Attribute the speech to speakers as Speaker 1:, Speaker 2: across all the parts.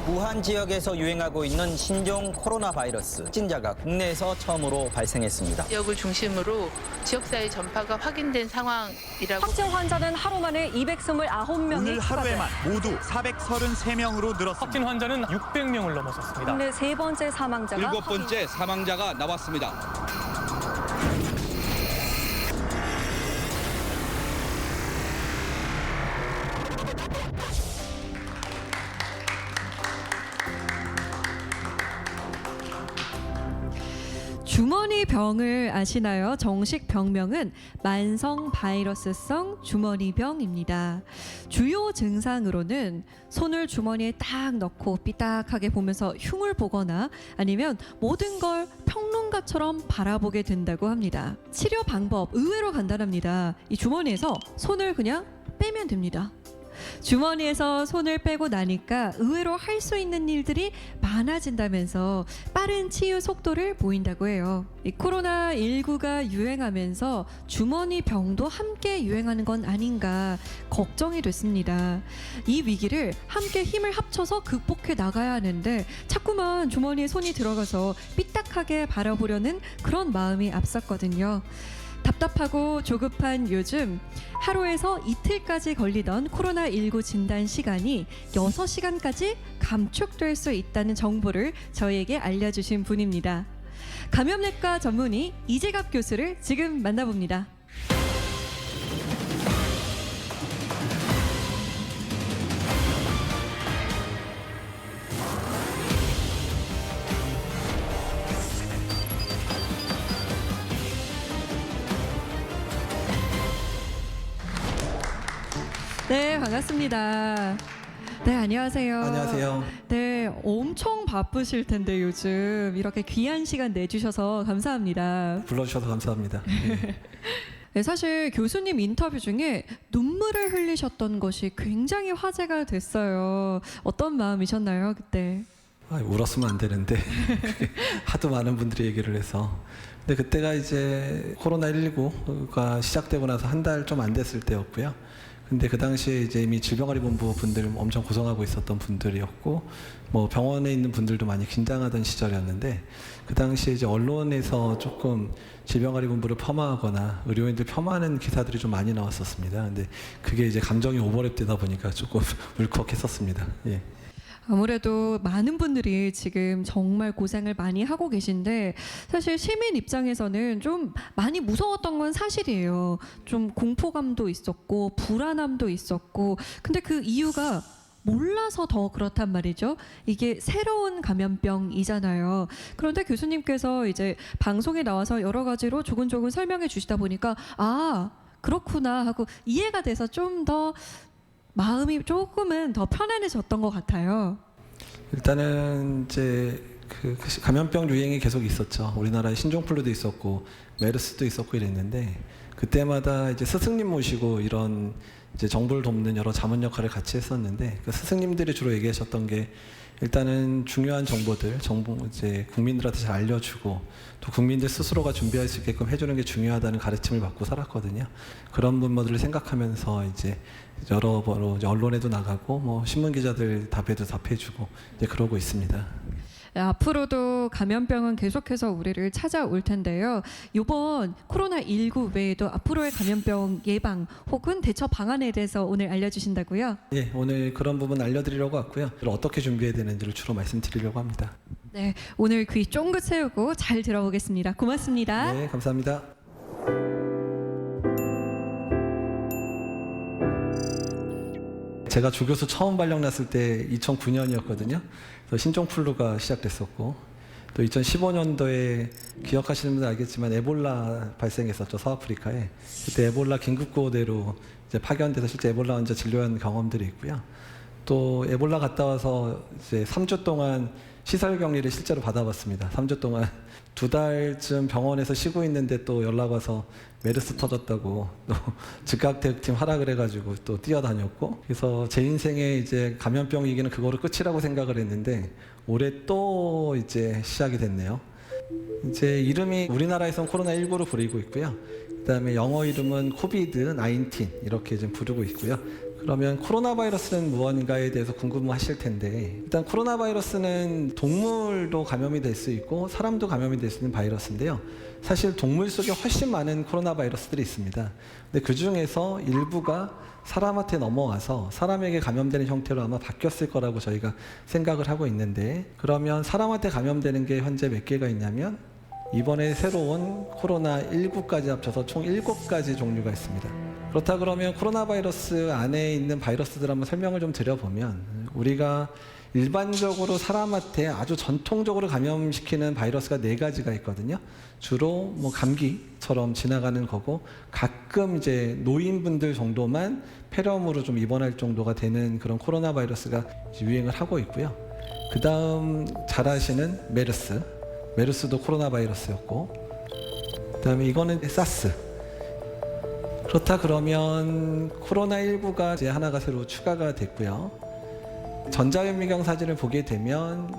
Speaker 1: 중국 우한 지역에서 유행하고 있는 신종 코로나 바이러스 확진자가 국내에서 처음으로 발생했습니다.
Speaker 2: 지역을 중심으로 지역사회 전파가 확인된 상황이라고.
Speaker 3: 확진 환자는 하루 만에 229명이
Speaker 4: 오늘 하루에만 모두 433명으로 늘었습니다.
Speaker 5: 확진 환자는 600명을 넘어섰습니다.
Speaker 3: 국내 세 번째 사망자가
Speaker 6: 일곱 번째 사망자가 나왔습니다.
Speaker 7: 주머니 병을 아시나요? 정식 병명은 만성 바이러스성 주머니병입니다. 주요 증상으로는 손을 주머니에 딱 넣고 삐딱하게 보면서 흉을 보거나 아니면 모든 걸 평론가처럼 바라보게 된다고 합니다. 치료 방법 의외로 간단합니다. 이 주머니에서 손을 그냥 빼면 됩니다. 주머니에서 손을 빼고 나니까 의외로 할 수 있는 일들이 많아진다면서 빠른 치유 속도를 보인다고 해요. 이 코로나19가 유행하면서 주머니 병도 함께 유행하는 건 아닌가 걱정이 됐습니다. 이 위기를 함께 힘을 합쳐서 극복해 나가야 하는데 자꾸만 주머니에 손이 들어가서 삐딱하게 바라보려는 그런 마음이 앞섰거든요. 답답하고 조급한 요즘 하루에서 이틀까지 걸리던 코로나19 진단 시간이 6시간까지 감축될 수 있다는 정보를 저희에게 알려주신 분입니다. 감염내과 전문의 이재갑 교수를 지금 만나봅니다. 네, 반갑습니다. 네, 안녕하세요.
Speaker 8: 안녕하세요.
Speaker 7: 네, 엄청 바쁘실 텐데 요즘 이렇게 귀한 시간 내주셔서 감사합니다.
Speaker 8: 불러주셔서 감사합니다.
Speaker 7: 네, 사실 교수님 인터뷰 중에 눈물을 흘리셨던 것이 굉장히 화제가 됐어요. 어떤 마음이셨나요, 그때?
Speaker 8: 울었으면 안 되는데 하도 많은 분들이 얘기를 해서. 근데 그때가 이제 코로나19가 시작되고 나서 한 달 좀 안 됐을 때였고요. 근데 그 당시에 이제 이미 질병관리본부 분들 엄청 고생하고 있었던 분들이었고, 뭐 병원에 있는 분들도 많이 긴장하던 시절이었는데, 그 당시에 이제 언론에서 조금 질병관리본부를 폄하하거나 의료인들 폄하하는 기사들이 좀 많이 나왔었습니다. 근데 그게 이제 감정이 오버랩되다 보니까 조금 울컥했었습니다. 예.
Speaker 7: 아무래도 많은 분들이 지금 정말 고생을 많이 하고 계신데 사실 시민 입장에서는 좀 많이 무서웠던 건 사실이에요. 좀 공포감도 있었고 불안함도 있었고 근데 그 이유가 몰라서 더 그렇단 말이죠. 이게 새로운 감염병이잖아요. 그런데 교수님께서 이제 방송에 나와서 여러 가지로 조근조근 설명해 주시다 보니까 아 그렇구나 하고 이해가 돼서 좀 더 마음이 조금은 더 편안해졌던 것 같아요.
Speaker 8: 일단은 이제 그 감염병 유행이 계속 있었죠. 우리나라에 신종플루도 있었고 메르스도 있었고 이랬는데 그때마다 이제 스승님 모시고 이런 이제 정부를 돕는 여러 자문 역할을 같이 했었는데 그 스승님들이 주로 얘기하셨던 게 일단은 중요한 정보들, 정보 이제 국민들한테 잘 알려주고 또 국민들 스스로가 준비할 수 있게끔 해주는 게 중요하다는 가르침을 받고 살았거든요. 그런 부분들을 생각하면서 이제 여러 번로 언론에도 나가고 뭐 신문 기자들 답에도 답해주고 이제 그러고 있습니다.
Speaker 7: 앞으로도 감염병은 계속해서 우리를 찾아올 텐데요. 이번 코로나19 외에도 앞으로의 감염병 예방 혹은 대처 방안에 대해서 오늘 알려주신다고요?
Speaker 8: 예, 오늘 그런 부분 알려드리려고 왔고요. 어떻게 준비해야 되는지를 주로 말씀드리려고 합니다.
Speaker 7: 네, 오늘 귀 쫑긋 세우고 잘 들어보겠습니다. 고맙습니다.
Speaker 8: 네, 감사합니다. 제가 주교수 처음 발령 났을 때 2009년이었거든요. 그래서 신종플루가 시작됐었고 또 2015년도에 기억하시는 분들 알겠지만 에볼라 발생했었죠. 서아프리카에. 그때 에볼라 긴급구호대로 이제 파견돼서 실제 에볼라 환자 진료한 경험들이 있고요. 또 에볼라 갔다 와서 이제 3주 동안 시설 격리를 실제로 받아봤습니다. 3주 동안 2달쯤 병원에서 쉬고 있는데 또 연락 와서 메르스 터졌다고 또 즉각 대응팀 하라 그래가지고 또 뛰어다녔고 그래서 제 인생에 이제 감염병 위기는 그거로 끝이라고 생각을 했는데 올해 또 이제 시작이 됐네요. 이제 이름이 우리나라에선 코로나19로 부르고 있고요. 그다음에 영어 이름은 코비드-19 이렇게 좀 부르고 있고요. 그러면 코로나 바이러스는 무언가에 대해서 궁금하실 텐데, 일단 코로나 바이러스는 동물도 감염이 될 수 있고 사람도 감염이 될 수 있는 바이러스인데요. 사실 동물 속에 훨씬 많은 코로나 바이러스들이 있습니다. 근데 그 중에서 일부가 사람한테 넘어와서 사람에게 감염되는 형태로 아마 바뀌었을 거라고 저희가 생각을 하고 있는데, 그러면 사람한테 감염되는 게 현재 몇 개가 있냐면 이번에 새로운 코로나19까지 합쳐서 총 7가지 종류가 있습니다. 그렇다 그러면 코로나 바이러스 안에 있는 바이러스들 한번 설명을 좀 드려보면, 우리가 일반적으로 사람한테 아주 전통적으로 감염시키는 바이러스가 4가지가 있거든요. 주로 뭐 감기처럼 지나가는 거고, 가끔 이제 노인분들 정도만 폐렴으로 좀 입원할 정도가 되는 그런 코로나 바이러스가 유행을 하고 있고요. 그 다음 잘 아시는 메르스도 코로나 바이러스였고, 그 다음에 이거는 사스. 그렇다 그러면 코로나19가 이제 하나가 새로 추가가 됐고요. 전자현미경 사진을 보게 되면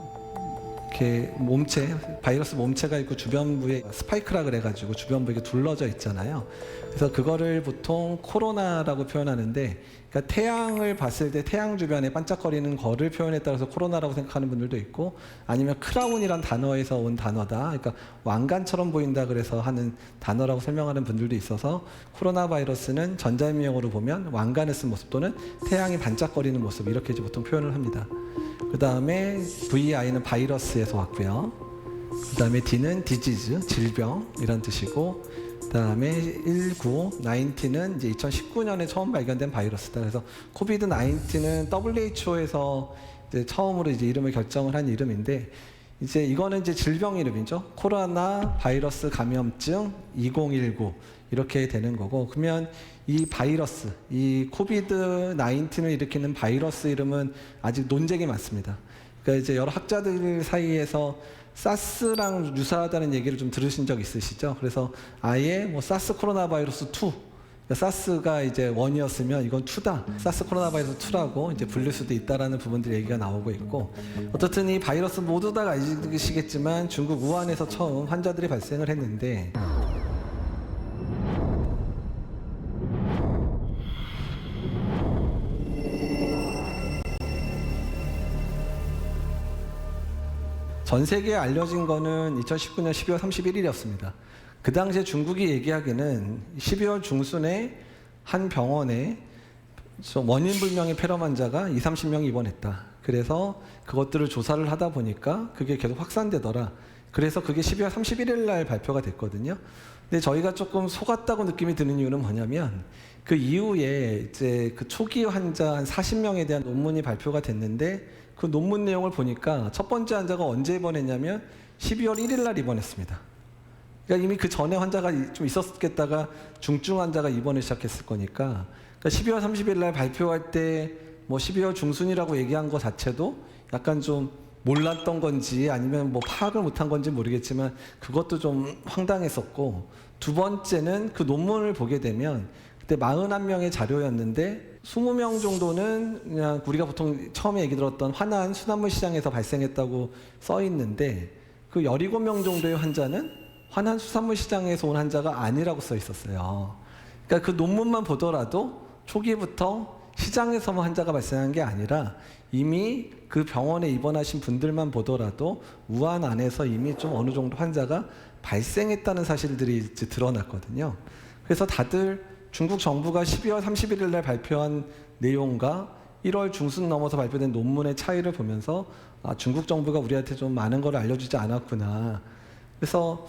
Speaker 8: 이렇게 바이러스 몸체가 있고 주변부에 스파이크라 그래가지고 주변부에 둘러져 있잖아요. 그래서 그거를 보통 코로나라고 표현하는데, 그러니까 태양을 봤을 때 태양 주변에 반짝거리는 거를 표현했다 해서 코로나라고 생각하는 분들도 있고, 아니면 크라운이란 단어에서 온 단어다, 그러니까 왕관처럼 보인다 그래서 하는 단어라고 설명하는 분들도 있어서, 코로나 바이러스는 전자현미경으로 보면 왕관을 쓴 모습 또는 태양이 반짝거리는 모습, 이렇게 이제 보통 표현을 합니다. 그 다음에 VI는 바이러스에서 왔고요. 그 다음에 D는 디지즈, 질병 이란 뜻이고, 그 다음에 19는 이제 2019년에 처음 발견된 바이러스다. 그래서 코비드-19는 WHO에서 이제 처음으로 이제 이름을 결정을 한 이름인데, 이제 이거는 이제 질병 이름이죠. 코로나 바이러스 감염증 2019 이렇게 되는 거고, 그러면 이 바이러스, 이 코비드-19을 일으키는 바이러스 이름은 아직 논쟁이 많습니다. 그러니까 이제 여러 학자들 사이에서 사스랑 유사하다는 얘기를 좀 들으신 적 있으시죠? 그래서 아예 뭐 사스 코로나 바이러스 2, 그러니까 사스가 이제 1이었으면 이건 2다. 사스 코로나 바이러스 2라고 이제 불릴 수도 있다라는 부분들 얘기가 나오고 있고, 어떻든 이 바이러스 모두 다 아시겠지만 중국 우한에서 처음 환자들이 발생을 했는데, 전 세계에 알려진 거는 2019년 12월 31일이었습니다. 그 당시에 중국이 얘기하기는 12월 중순에 한 병원에 원인 불명의 폐렴 환자가 20-30명이 입원했다. 그래서 그것들을 조사를 하다 보니까 그게 계속 확산되더라. 그래서 그게 12월 31일 날 발표가 됐거든요. 근데 저희가 조금 속았다고 느낌이 드는 이유는 뭐냐면, 그 이후에 이제 그 초기 환자 한 40명에 대한 논문이 발표가 됐는데, 그 논문 내용을 보니까 첫 번째 환자가 언제 입원했냐면 12월 1일 날 입원했습니다. 그러니까 이미 그 전에 환자가 좀 있었겠다가 중증 환자가 입원을 시작했을 거니까, 그러니까 12월 30일 날 발표할 때 뭐 12월 중순이라고 얘기한 거 자체도 약간 좀 몰랐던 건지 아니면 뭐 파악을 못한 건지 모르겠지만 그것도 좀 황당했었고, 두 번째는 그 논문을 보게 되면 그때 41명의 자료였는데 20명 정도는 그냥 우리가 보통 처음에 얘기 들었던 화난 수산물 시장에서 발생했다고 써 있는데, 그 17명 정도의 환자는 화난 수산물 시장에서 온 환자가 아니라고 써 있었어요. 그러니까 그 논문만 보더라도 초기부터 시장에서만 환자가 발생한 게 아니라 이미 그 병원에 입원하신 분들만 보더라도 우한 안에서 이미 좀 어느 정도 환자가 발생했다는 사실들이 이제 드러났거든요. 그래서 다들 중국 정부가 12월 31일 날 발표한 내용과 1월 중순 넘어서 발표된 논문의 차이를 보면서 중국 정부가 우리한테 좀 많은 걸 알려주지 않았구나. 그래서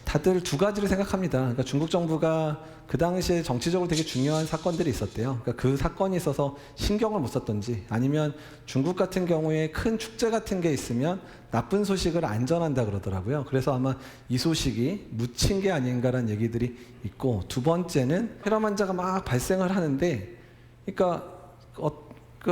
Speaker 8: 다들 두 가지를 생각합니다. 그러니까 중국 정부가 그 당시에 정치적으로 되게 중요한 사건들이 있었대요. 그러니까 그 사건이 있어서 신경을 못 썼던지, 아니면 중국 같은 경우에 큰 축제 같은 게 있으면 나쁜 소식을 안 전한다 그러더라고요. 그래서 아마 이 소식이 묻힌 게 아닌가라는 얘기들이 있고, 두 번째는 폐렴 환자가 막 발생을 하는데, 그러니까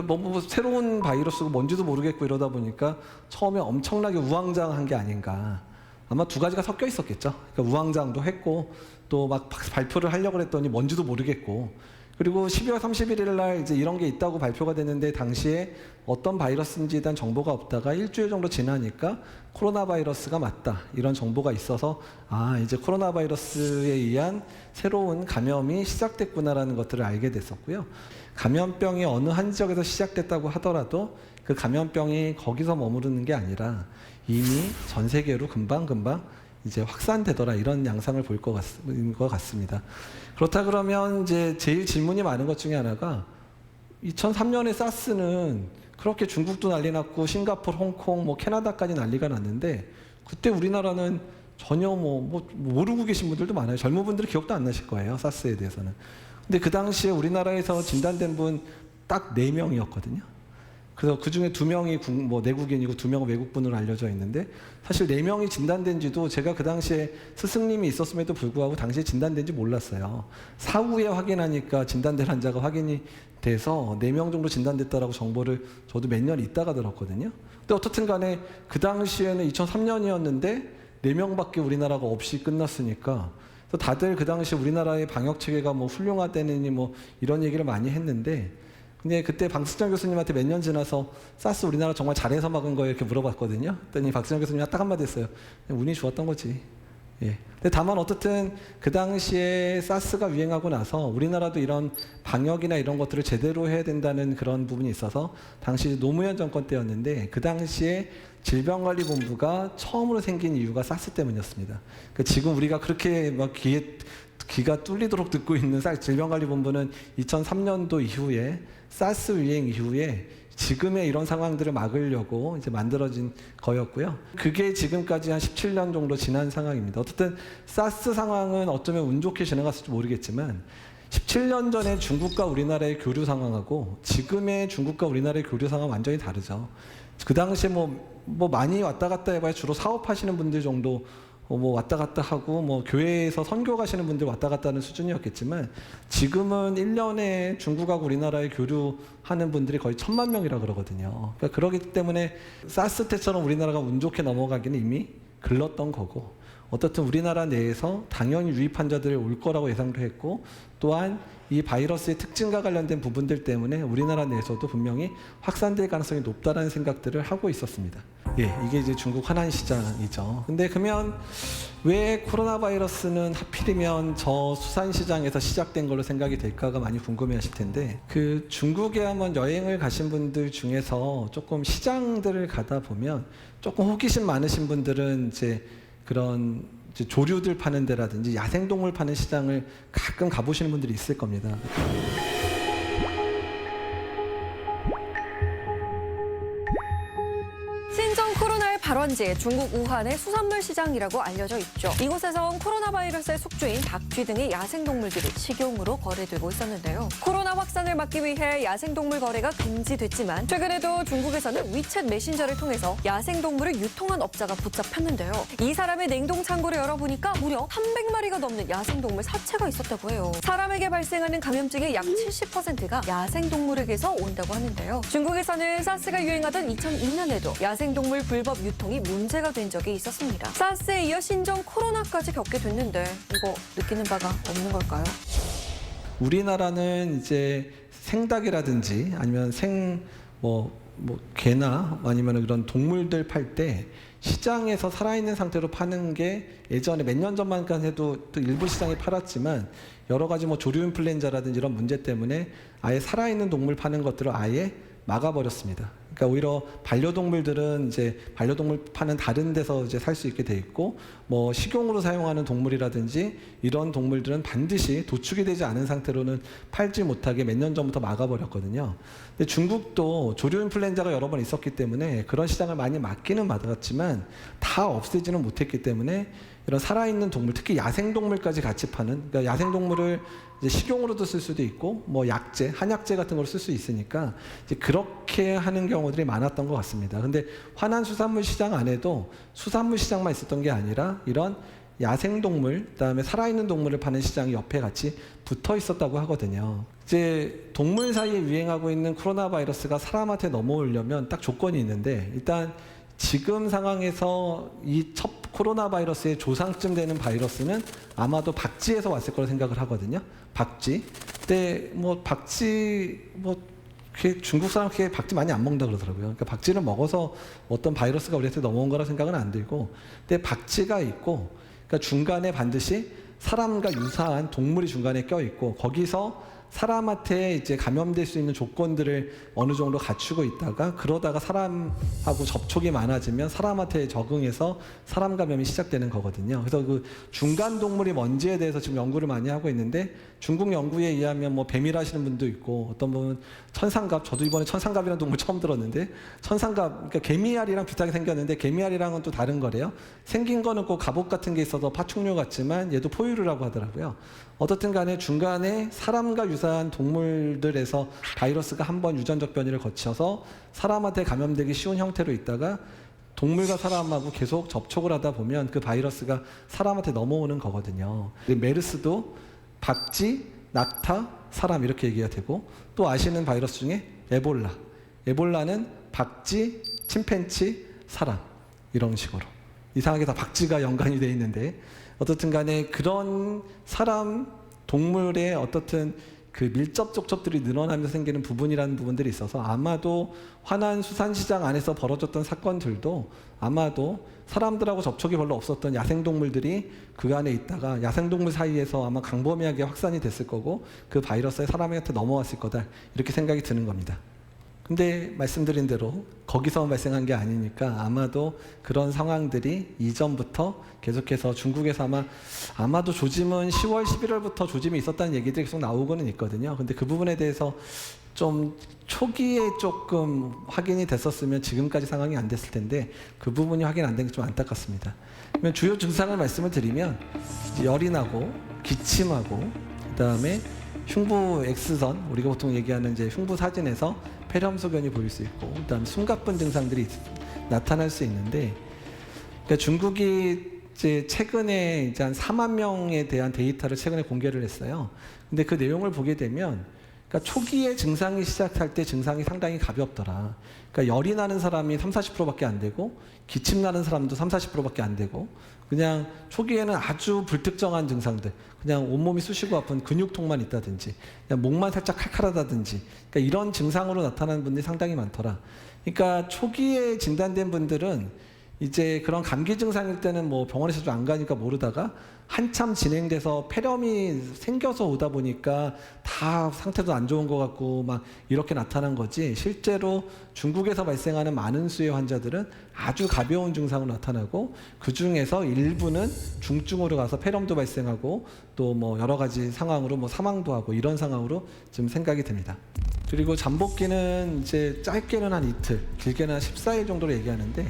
Speaker 8: 뭐 새로운 바이러스고 뭔지도 모르겠고 이러다 보니까 처음에 엄청나게 우왕좌왕한 게 아닌가. 아마 두 가지가 섞여 있었겠죠. 그러니까 우왕좌왕도 했고 또 막 발표를 하려고 했더니 뭔지도 모르겠고, 그리고 12월 31일 날 이제 이런 게 있다고 발표가 됐는데 당시에 어떤 바이러스인지에 대한 정보가 없다가 일주일 정도 지나니까 코로나 바이러스가 맞다 이런 정보가 있어서 이제 코로나 바이러스에 의한 새로운 감염이 시작됐구나라는 것들을 알게 됐었고요. 감염병이 어느 한 지역에서 시작됐다고 하더라도 그 감염병이 거기서 머무르는 게 아니라 이미 전 세계로 금방 이제 확산되더라 이런 양상을 볼 것 같습니다. 그렇다 그러면 이제 제일 질문이 많은 것 중에 하나가 2003년에 사스는 그렇게 중국도 난리 났고 싱가포르, 홍콩, 뭐 캐나다까지 난리가 났는데 그때 우리나라는 전혀 모르고 계신 분들도 많아요. 젊은 분들은 기억도 안 나실 거예요. 사스에 대해서는. 근데 그 당시에 우리나라에서 진단된 분 딱 4명이었거든요. 그래서 그 중에 2명이 내국인이고 2명은 외국분으로 알려져 있는데 사실 4명이 진단된 지도 제가 그 당시에 스승님이 있었음에도 불구하고 당시에 진단된지 몰랐어요. 사후에 확인하니까 진단된 환자가 확인이 돼서 4명 정도 진단됐다라고 정보를 저도 몇 년 있다가 들었거든요. 근데 어떻든 간에 그 당시에는 2003년이었는데 4명밖에 우리나라가 없이 끝났으니까 다들 그 당시 우리나라의 방역 체계가 훌륭하다느니 이런 얘기를 많이 했는데 근데 그때 박승정 교수님한테 몇 년 지나서 사스 우리나라 정말 잘해서 막은 거예요 이렇게 물어봤거든요. 그랬더니 박승정 교수님이 딱 한마디 했어요. 운이 좋았던 거지. 예. 근데 다만 어떻든 그 당시에 사스가 유행하고 나서 우리나라도 이런 방역이나 이런 것들을 제대로 해야 된다는 그런 부분이 있어서 당시 노무현 정권 때였는데 그 당시에 질병관리본부가 처음으로 생긴 이유가 사스 때문이었습니다. 그러니까 지금 우리가 그렇게 귀가 뚫리도록 듣고 있는 질병관리본부는 2003년도 이후에 사스 유행 이후에 지금의 이런 상황들을 막으려고 이제 만들어진 거였고요. 그게 지금까지 한 17년 정도 지난 상황입니다. 어쨌든 사스 상황은 어쩌면 운 좋게 지나갔을지 모르겠지만 17년 전에 중국과 우리나라의 교류 상황하고 지금의 중국과 우리나라의 교류 상황은 완전히 다르죠. 그 당시에 많이 왔다 갔다 해봐야 주로 사업하시는 분들 정도 왔다 갔다 하고 교회에서 선교 가시는 분들 왔다 갔다 하는 수준이었겠지만 지금은 1년에 중국하고 우리나라에 교류하는 분들이 거의 1000만 명이라 그러거든요. 그러니까 그러기 때문에 사스 때처럼 우리나라가 운 좋게 넘어가기는 이미 글렀던 거고 어떻든 우리나라 내에서 당연히 유입 환자들이 올 거라고 예상도 했고 또한 이 바이러스의 특징과 관련된 부분들 때문에 우리나라 내에서도 분명히 확산될 가능성이 높다라는 생각들을 하고 있었습니다. 예, 이게 이제 중국 화난 시장이죠. 근데 그러면 왜 코로나 바이러스는 하필이면 저 수산 시장에서 시작된 걸로 생각이 될까가 많이 궁금해하실 텐데 그 중국에 한번 여행을 가신 분들 중에서 조금 시장들을 가다 보면 조금 호기심 많으신 분들은 이제 그런 조류들 파는 데라든지 야생동물 파는 시장을 가끔 가보시는 분들이 있을 겁니다.
Speaker 3: 신종 코로나의 발원지 중국 우한의 수산물 시장이라고 알려져 있죠. 이곳에선 코로나 바이러스의 숙주인 닭쥐 등의 야생동물들이 식용으로 거래되고 있었는데요. 코로나 확산을 막기 위해 야생동물 거래가 금지됐지만 최근에도 중국에서는 위챗 메신저를 통해서 야생동물을 유통한 업자가 붙잡혔는데요. 이 사람의 냉동 창고를 열어보니까 무려 300마리가 넘는 야생동물 사체가 있었다고 해요. 사람에게 발생하는 감염증의 약 70%가 야생동물에게서 온다고 하는데요. 중국에서는 사스가 유행하던 2002년에도 야생동물 불법 유통이 문제가 된 적이 있었습니다. 사스에 이어 신종 코로나까지 겪게 됐는데 이거 느끼는 바가 없는 걸까요?
Speaker 8: 우리나라는 이제 생닭이라든지 아니면 개나 아니면 그런 동물들 팔 때 시장에서 살아있는 상태로 파는 게 예전에 몇 년 전만 해도 또 일부 시장에 팔았지만 여러 가지 조류 인플루엔자라든지 이런 문제 때문에 아예 살아있는 동물 파는 것들을 아예 막아버렸습니다. 그러니까 오히려 반려동물들은 이제 반려동물 파는 다른 데서 이제 살 수 있게 돼 있고 식용으로 사용하는 동물이라든지 이런 동물들은 반드시 도축이 되지 않은 상태로는 팔지 못하게 몇 년 전부터 막아버렸거든요. 근데 중국도 조류 인플루엔자가 여러 번 있었기 때문에 그런 시장을 많이 막기는 막았지만 다 없애지는 못했기 때문에 이런 살아있는 동물, 특히 야생동물까지 같이 파는, 그러니까 야생동물을 이제 식용으로도 쓸 수도 있고, 약재, 한약재 같은 걸 쓸 수 있으니까 이제 그렇게 하는 경우들이 많았던 것 같습니다. 근데 화난 수산물 시장 안에도 수산물 시장만 있었던 게 아니라 이런 야생동물, 그다음에 살아있는 동물을 파는 시장이 옆에 같이 붙어 있었다고 하거든요. 이제 동물 사이에 유행하고 있는 코로나 바이러스가 사람한테 넘어오려면 딱 조건이 있는데 일단 지금 상황에서 이 첫 코로나 바이러스의 조상쯤 되는 바이러스는 아마도 박쥐에서 왔을 거라 생각을 하거든요. 박쥐. 근데 뭐 박쥐 중국 사람 그렇게 박쥐 많이 안 먹는다 그러더라고요. 그러니까 박쥐를 먹어서 어떤 바이러스가 우리한테 넘어온 거라 생각은 안 들고, 근데 박쥐가 있고, 그러니까 중간에 반드시 사람과 유사한 동물이 중간에 껴 있고, 거기서 사람한테 이제 감염될 수 있는 조건들을 어느 정도 갖추고 있다가, 그러다가 사람하고 접촉이 많아지면 사람한테 적응해서 사람 감염이 시작되는 거거든요. 그래서 그 중간 동물이 뭔지에 대해서 지금 연구를 많이 하고 있는데, 중국 연구에 의하면 뭐 뱀이라 하시는 분도 있고, 어떤 분은 천상갑, 저도 이번에 천상갑이라는 동물 처음 들었는데, 천상갑, 그러니까 개미알이랑 비슷하게 생겼는데 개미알이랑은 또 다른 거래요. 생긴 거는 꼭 갑옷 같은 게 있어서 파충류 같지만 얘도 포유류라고 하더라고요. 어떻든 간에 중간에 사람과 유사한 동물들에서 바이러스가 한번 유전적 변이를 거쳐서 사람한테 감염되기 쉬운 형태로 있다가 동물과 사람하고 계속 접촉을 하다 보면 그 바이러스가 사람한테 넘어오는 거거든요. 메르스도 박쥐, 낙타, 사람 이렇게 얘기가 되고, 또 아시는 바이러스 중에 에볼라. 에볼라는 박쥐, 침팬치, 사람 이런 식으로. 이상하게 다 박쥐가 연관이 돼 있는데, 어떻든 간에 그런 사람, 동물의 어떻든 그 밀접 접촉들이 늘어나면서 생기는 부분이라는 부분들이 있어서, 아마도 화난 수산시장 안에서 벌어졌던 사건들도 아마도 사람들하고 접촉이 별로 없었던 야생동물들이 그 안에 있다가 야생동물 사이에서 아마 광범위하게 확산이 됐을 거고, 그 바이러스가 사람한테 넘어왔을 거다, 이렇게 생각이 드는 겁니다. 근데 말씀드린 대로 거기서 발생한 게 아니니까 아마도 그런 상황들이 이전부터 계속해서 중국에서 아마도 조짐은 10월, 11월부터 조짐이 있었다는 얘기들이 계속 나오고는 있거든요. 근데 그 부분에 대해서 좀 초기에 조금 확인이 됐었으면 지금까지 상황이 안 됐을 텐데, 그 부분이 확인 안 된 게 좀 안타깝습니다. 그러면 주요 증상을 말씀을 드리면, 열이 나고 기침하고, 그다음에 흉부 X선, 우리가 보통 얘기하는 이제 흉부 사진에서 폐렴소견이 보일 수 있고, 그다음에 숨가쁜 증상들이 나타날 수 있는데, 그러니까 중국이 이제 최근에 이제 한 4만 명에 대한 데이터를 최근에 공개를 했어요. 근데 그 내용을 보게 되면, 그러니까 초기에 증상이 시작할 때 증상이 상당히 가볍더라. 그러니까 열이 나는 사람이 30-40%밖에 안 되고, 기침 나는 사람도 30-40%밖에 안 되고, 그냥 초기에는 아주 불특정한 증상들, 그냥 온몸이 쑤시고 아픈 근육통만 있다든지, 그냥 목만 살짝 칼칼하다든지, 그러니까 이런 증상으로 나타나는 분들이 상당히 많더라. 그러니까 초기에 진단된 분들은 이제 그런 감기 증상일 때는 뭐 병원에서 좀 안 가니까 모르다가 한참 진행돼서 폐렴이 생겨서 오다 보니까 다 상태도 안 좋은 것 같고 막 이렇게 나타난 거지, 실제로 중국에서 발생하는 많은 수의 환자들은 아주 가벼운 증상으로 나타나고, 그 중에서 일부는 중증으로 가서 폐렴도 발생하고 또 뭐 여러 가지 상황으로 뭐 사망도 하고, 이런 상황으로 지금 생각이 됩니다. 그리고 잠복기는 이제 짧게는 한 이틀, 길게는 한 14일 정도로 얘기하는데,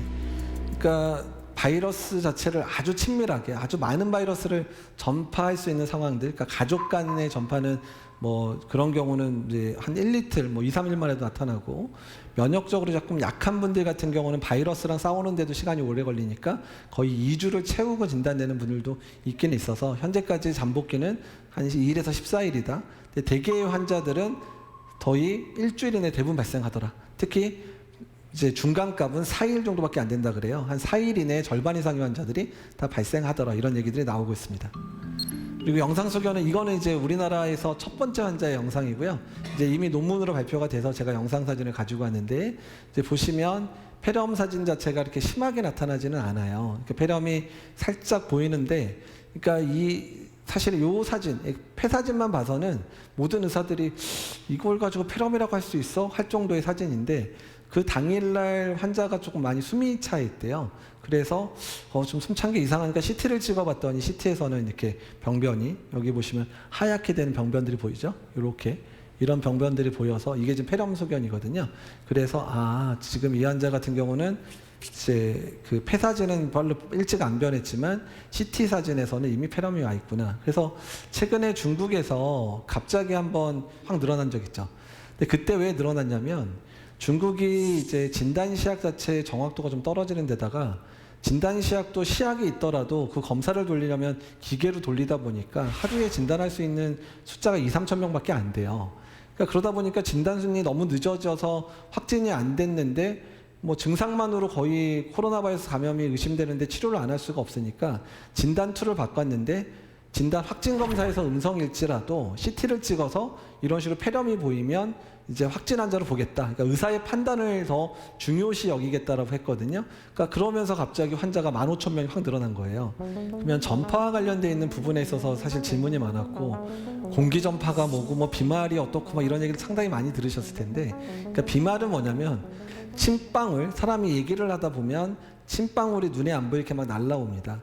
Speaker 8: 그러니까 바이러스 자체를 아주 친밀하게 아주 많은 바이러스를 전파할 수 있는 상황들, 그러니까 가족 간의 전파는 뭐 그런 경우는 이제 한 1이틀, 뭐 2-3일 만에도 나타나고, 면역적으로 조금 약한 분들 같은 경우는 바이러스랑 싸우는데도 시간이 오래 걸리니까 거의 2주를 채우고 진단되는 분들도 있긴 있어서, 현재까지 잠복기는 한 2일에서 14일이다. 근데 대개의 환자들은 거의 일주일 이내 대부분 발생하더라. 특히 이제 중간값은 4일 정도밖에 안 된다 그래요. 한 4일 이내에 절반 이상의 환자들이 다 발생하더라, 이런 얘기들이 나오고 있습니다. 그리고 영상 소견은, 이거는 이제 우리나라에서 첫 번째 환자의 영상이고요. 이제 이미 논문으로 발표가 돼서 제가 영상 사진을 가지고 왔는데, 이제 보시면 폐렴 사진 자체가 이렇게 심하게 나타나지는 않아요. 그러니까 폐렴이 살짝 보이는데, 그러니까 사실 이 사진, 폐 사진만 봐서는 모든 의사들이 이걸 가지고 폐렴이라고 할 수 있어? 할 정도의 사진인데, 그 당일날 환자가 조금 많이 숨이 차 있대요. 그래서 좀 숨찬 게 이상하니까 CT를 찍어봤더니, CT에서는 이렇게 병변이, 여기 보시면 하얗게 된 병변들이 보이죠? 이렇게 이런 병변들이 보여서 이게 지금 폐렴 소견이거든요. 그래서 지금 이 환자 같은 경우는 이제 그 폐 사진은 별로 일찍 안 변했지만 CT 사진에서는 이미 폐렴이 와 있구나. 그래서 최근에 중국에서 갑자기 한번 확 늘어난 적 있죠. 근데 그때 왜 늘어났냐면, 중국이 이제 진단 시약 자체의 정확도가 좀 떨어지는 데다가, 진단 시약도 시약이 있더라도 그 검사를 돌리려면 기계로 돌리다 보니까 하루에 진단할 수 있는 숫자가 2-3천 명밖에 안 돼요. 그러니까 그러다 보니까 진단 순위 너무 늦어져서 확진이 안 됐는데, 뭐 증상만으로 거의 코로나 바이러스 감염이 의심되는데 치료를 안 할 수가 없으니까 진단 툴을 바꿨는데, 진단 확진 검사에서 음성일지라도 CT를 찍어서 이런 식으로 폐렴이 보이면 이제 확진 환자로 보겠다. 그러니까 의사의 판단을 더 중요시 여기겠다라고 했거든요. 그러니까 그러면서 갑자기 환자가 15,000명이 확 늘어난 거예요. 그러면 전파와 관련돼 있는 부분에 있어서 사실 질문이 많았고 공기 전파가 뭐고 뭐 비말이 어떻고 뭐 이런 얘기를 상당히 많이 들으셨을 텐데, 그러니까 비말은 뭐냐면 침방울, 사람이 얘기를 하다 보면 침방울이 눈에 안 보이게 막 날라옵니다.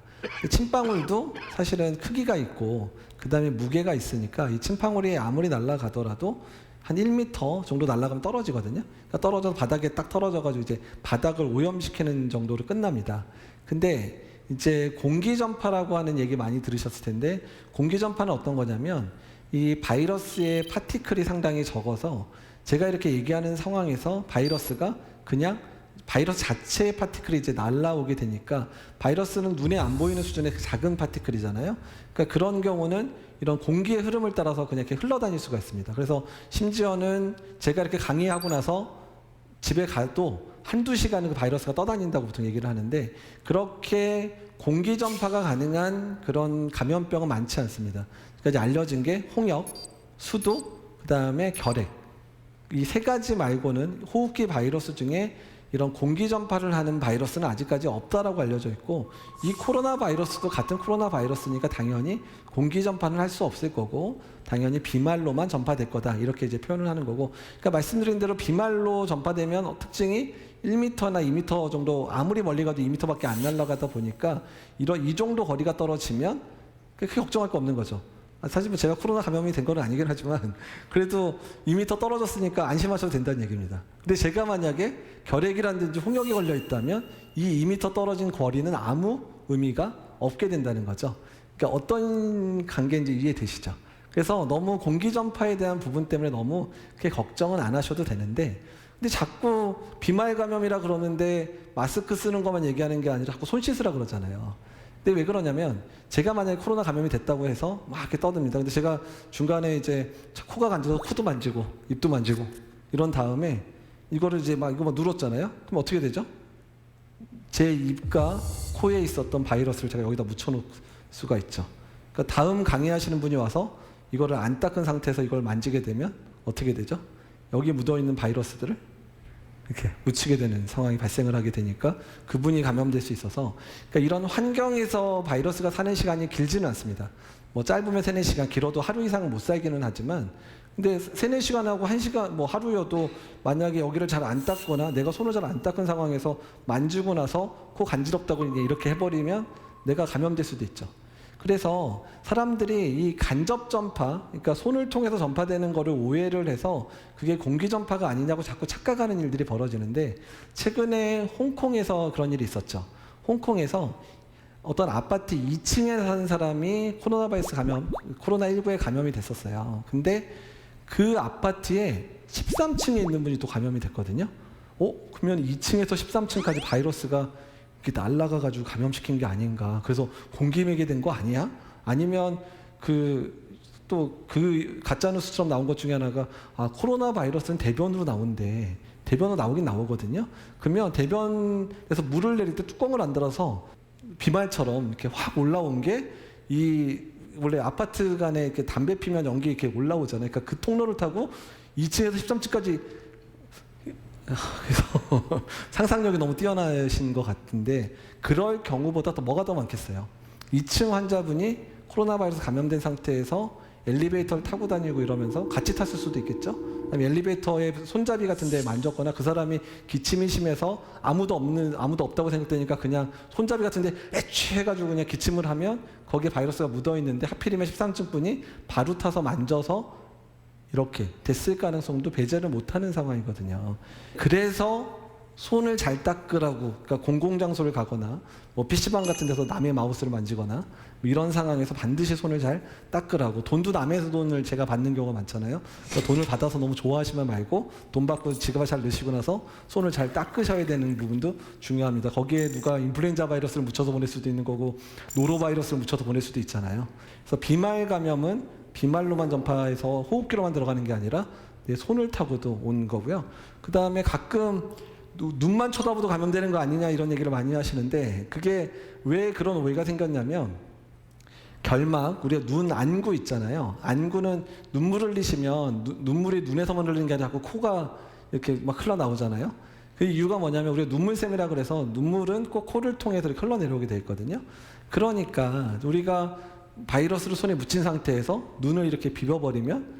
Speaker 8: 침방울도 사실은 크기가 있고 그 다음에 무게가 있으니까 이 침방울이 아무리 날아가더라도 한 1m 정도 날아가면 떨어지거든요. 그러니까 떨어져서 바닥에 딱 떨어져가지고 이제 바닥을 오염시키는 정도로 끝납니다. 근데 이제 공기전파라고 하는 얘기 많이 들으셨을 텐데, 공기전파는 어떤 거냐면 이 바이러스의 파티클이 상당히 적어서 제가 이렇게 얘기하는 상황에서 바이러스가 그냥 바이러스 자체의 파티클이 이제 날아오게 되니까, 바이러스는 눈에 안 보이는 수준의 작은 파티클이잖아요. 그러니까 그런 경우는 이런 공기의 흐름을 따라서 그냥 이렇게 흘러다닐 수가 있습니다. 그래서 심지어는 제가 이렇게 강의하고 나서 집에 가도 한두 시간은 그 바이러스가 떠다닌다고 보통 얘기를 하는데, 그렇게 공기 전파가 가능한 그런 감염병은 많지 않습니다. 그러니까 이제 알려진 게 홍역, 수두, 그다음에 결핵, 이 세 가지 말고는 호흡기 바이러스 중에 이런 공기 전파를 하는 바이러스는 아직까지 없다라고 알려져 있고, 이 코로나 바이러스도 같은 코로나 바이러스니까 당연히 공기 전파는 할 수 없을 거고 당연히 비말로만 전파될 거다, 이렇게 이제 표현을 하는 거고, 그러니까 말씀드린 대로 비말로 전파되면 특징이 1m나 2m 정도, 아무리 멀리 가도 2m밖에 안 날아가다 보니까 이 정도 거리가 떨어지면 크게 걱정할 거 없는 거죠. 사실 뭐 제가 코로나 감염이 된 건 아니긴 하지만 그래도 2m 떨어졌으니까 안심하셔도 된다는 얘기입니다. 근데 제가 만약에 결핵이라든지 홍역이 걸려 있다면 이 2m 떨어진 거리는 아무 의미가 없게 된다는 거죠. 그러니까 어떤 관계인지 이해되시죠? 그래서 너무 공기 전파에 대한 부분 때문에 너무 그렇게 걱정은 안 하셔도 되는데, 근데 자꾸 비말 감염이라 그러는데 마스크 쓰는 것만 얘기하는 게 아니라 자꾸 손 씻으라 그러잖아요. 근데 왜 그러냐면, 제가 만약에 코로나 감염이 됐다고 해서 막 이렇게 떠듭니다. 근데 제가 중간에 이제 코가 간져서 코도 만지고 입도 만지고 이런 다음에 이거를 이제 막 이거 막 눌렀잖아요. 그럼 어떻게 되죠? 제 입과 코에 있었던 바이러스를 제가 여기다 묻혀놓을 수가 있죠. 그러니까 다음 강의하시는 분이 와서 이거를 안 닦은 상태에서 이걸 만지게 되면 어떻게 되죠? 여기 묻어있는 바이러스들을 이렇게 묻히게 되는 상황이 발생을 하게 되니까 그분이 감염될 수 있어서, 그러니까 이런 환경에서 바이러스가 사는 시간이 길지는 않습니다. 뭐 짧으면 3-4시간, 길어도 하루 이상은 못 살기는 하지만, 근데 3-4시간하고 1시간, 뭐 하루여도 만약에 여기를 잘 안 닦거나 내가 손을 잘 안 닦은 상황에서 만지고 나서 코 간지럽다고 이렇게 해버리면 내가 감염될 수도 있죠. 그래서 사람들이 이 간접 전파, 그러니까 손을 통해서 전파되는 거를 오해를 해서 그게 공기 전파가 아니냐고 자꾸 착각하는 일들이 벌어지는데, 최근에 홍콩에서 그런 일이 있었죠. 홍콩에서 어떤 아파트 2층에 사는 사람이 코로나19에 감염이 됐었어요. 근데 그 아파트에 13층에 있는 분이 또 감염이 됐거든요. 그러면 2층에서 13층까지 바이러스가 이렇게 날아가가지고 감염시킨 게 아닌가. 그래서 공기매개 된 거 아니야? 아니면 그 가짜뉴스처럼 나온 것 중에 하나가, 코로나 바이러스는 대변으로 나온대. 대변으로 나오긴 나오거든요. 그러면 대변에서 물을 내릴 때 뚜껑을 안 달아서 비말처럼 이렇게 확 올라온 게, 원래 아파트 간에 이렇게 담배 피면 연기 이렇게 올라오잖아요. 그러니까 그 통로를 타고 2층에서 13층까지, 그래서 상상력이 너무 뛰어나신 것 같은데, 그럴 경우보다 또 뭐가 더 많겠어요? 2층 환자분이 코로나 바이러스 감염된 상태에서 엘리베이터를 타고 다니고 이러면서 같이 탔을 수도 있겠죠? 아니면 엘리베이터에 손잡이 같은 데 만졌거나 그 사람이 기침이 심해서 아무도 없다고 생각되니까 그냥 손잡이 같은 데 애취 해가지고 그냥 기침을 하면 거기에 바이러스가 묻어 있는데, 하필이면 13층 분이 바로 타서 만져서 이렇게 됐을 가능성도 배제를 못하는 상황이거든요. 그래서 손을 잘 닦으라고, 그러니까 공공장소를 가거나 뭐 PC방 같은 데서 남의 마우스를 만지거나 뭐 이런 상황에서 반드시 손을 잘 닦으라고. 돈도 남의 돈을 제가 받는 경우가 많잖아요. 그러니까 돈을 받아서 너무 좋아하시면 말고, 돈 받고 지갑에 잘 넣으시고 나서 손을 잘 닦으셔야 되는 부분도 중요합니다. 거기에 누가 인플루엔자 바이러스를 묻혀서 보낼 수도 있는 거고 노로바이러스를 묻혀서 보낼 수도 있잖아요. 그래서 비말 감염은 비말로만 전파해서 호흡기로만 들어가는 게 아니라 내 손을 타고도 온 거고요. 그 다음에 가끔 눈만 쳐다보도 감염되는 거 아니냐 이런 얘기를 많이 하시는데, 그게 왜 그런 오해가 생겼냐면, 결막, 우리가 눈 안구 있잖아요. 안구는 눈물을 흘리시면 눈물이 눈에서만 흘리는 게 아니라 자꾸 코가 이렇게 막 흘러나오잖아요. 그 이유가 뭐냐면 우리가 눈물샘이라 그래서 눈물은 꼭 코를 통해서 이렇게 흘러내려오게 돼 있거든요. 그러니까 우리가 바이러스를 손에 묻힌 상태에서 눈을 이렇게 비벼버리면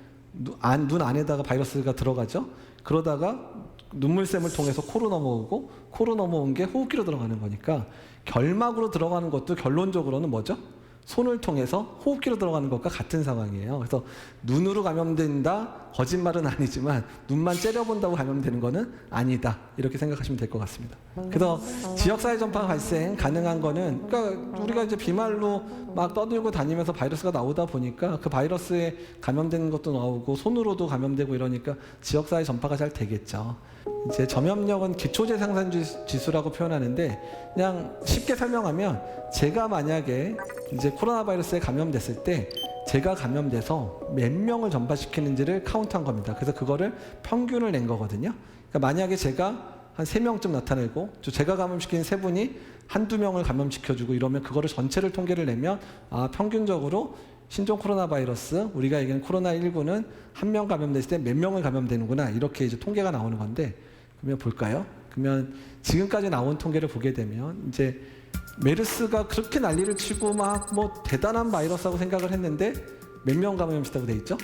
Speaker 8: 눈 안에다가 바이러스가 들어가죠. 그러다가 눈물샘을 통해서 코로 넘어오고 코로 넘어온 게 호흡기로 들어가는 거니까 결막으로 들어가는 것도 결론적으로는 뭐죠? 손을 통해서 호흡기로 들어가는 것과 같은 상황이에요. 그래서 눈으로 감염된다, 거짓말은 아니지만 눈만 째려본다고 감염되는 거는 아니다. 이렇게 생각하시면 될 것 같습니다. 그래서 지역사회 전파 발생 가능한 거는, 그러니까 우리가 이제 비말로 막 떠들고 다니면서 바이러스가 나오다 보니까 그 바이러스에 감염되는 것도 나오고 손으로도 감염되고 이러니까 지역사회 전파가 잘 되겠죠. 이제 전염력은 기초재생산 지수라고 표현하는데, 그냥 쉽게 설명하면 제가 만약에 이제 코로나 바이러스에 감염됐을 때 제가 감염돼서 몇 명을 전파시키는지를 카운트한 겁니다. 그래서 그거를 평균을 낸 거거든요. 그러니까 만약에 제가 한 3명쯤 나타내고 제가 감염시킨 3분이 한두 명을 감염시켜주고 이러면 그거를 전체를 통계를 내면 평균적으로 신종 코로나 바이러스, 우리가 얘기하는 코로나19는 한 명 감염됐을 때 몇 명을 감염되는구나, 이렇게 이제 통계가 나오는 건데, 그러면 볼까요? 그러면 지금까지 나온 통계를 보게 되면 이제 메르스가 그렇게 난리를 치고 막 뭐 대단한 바이러스라고 생각을 했는데 몇 명 감염시켰다고 돼 있죠?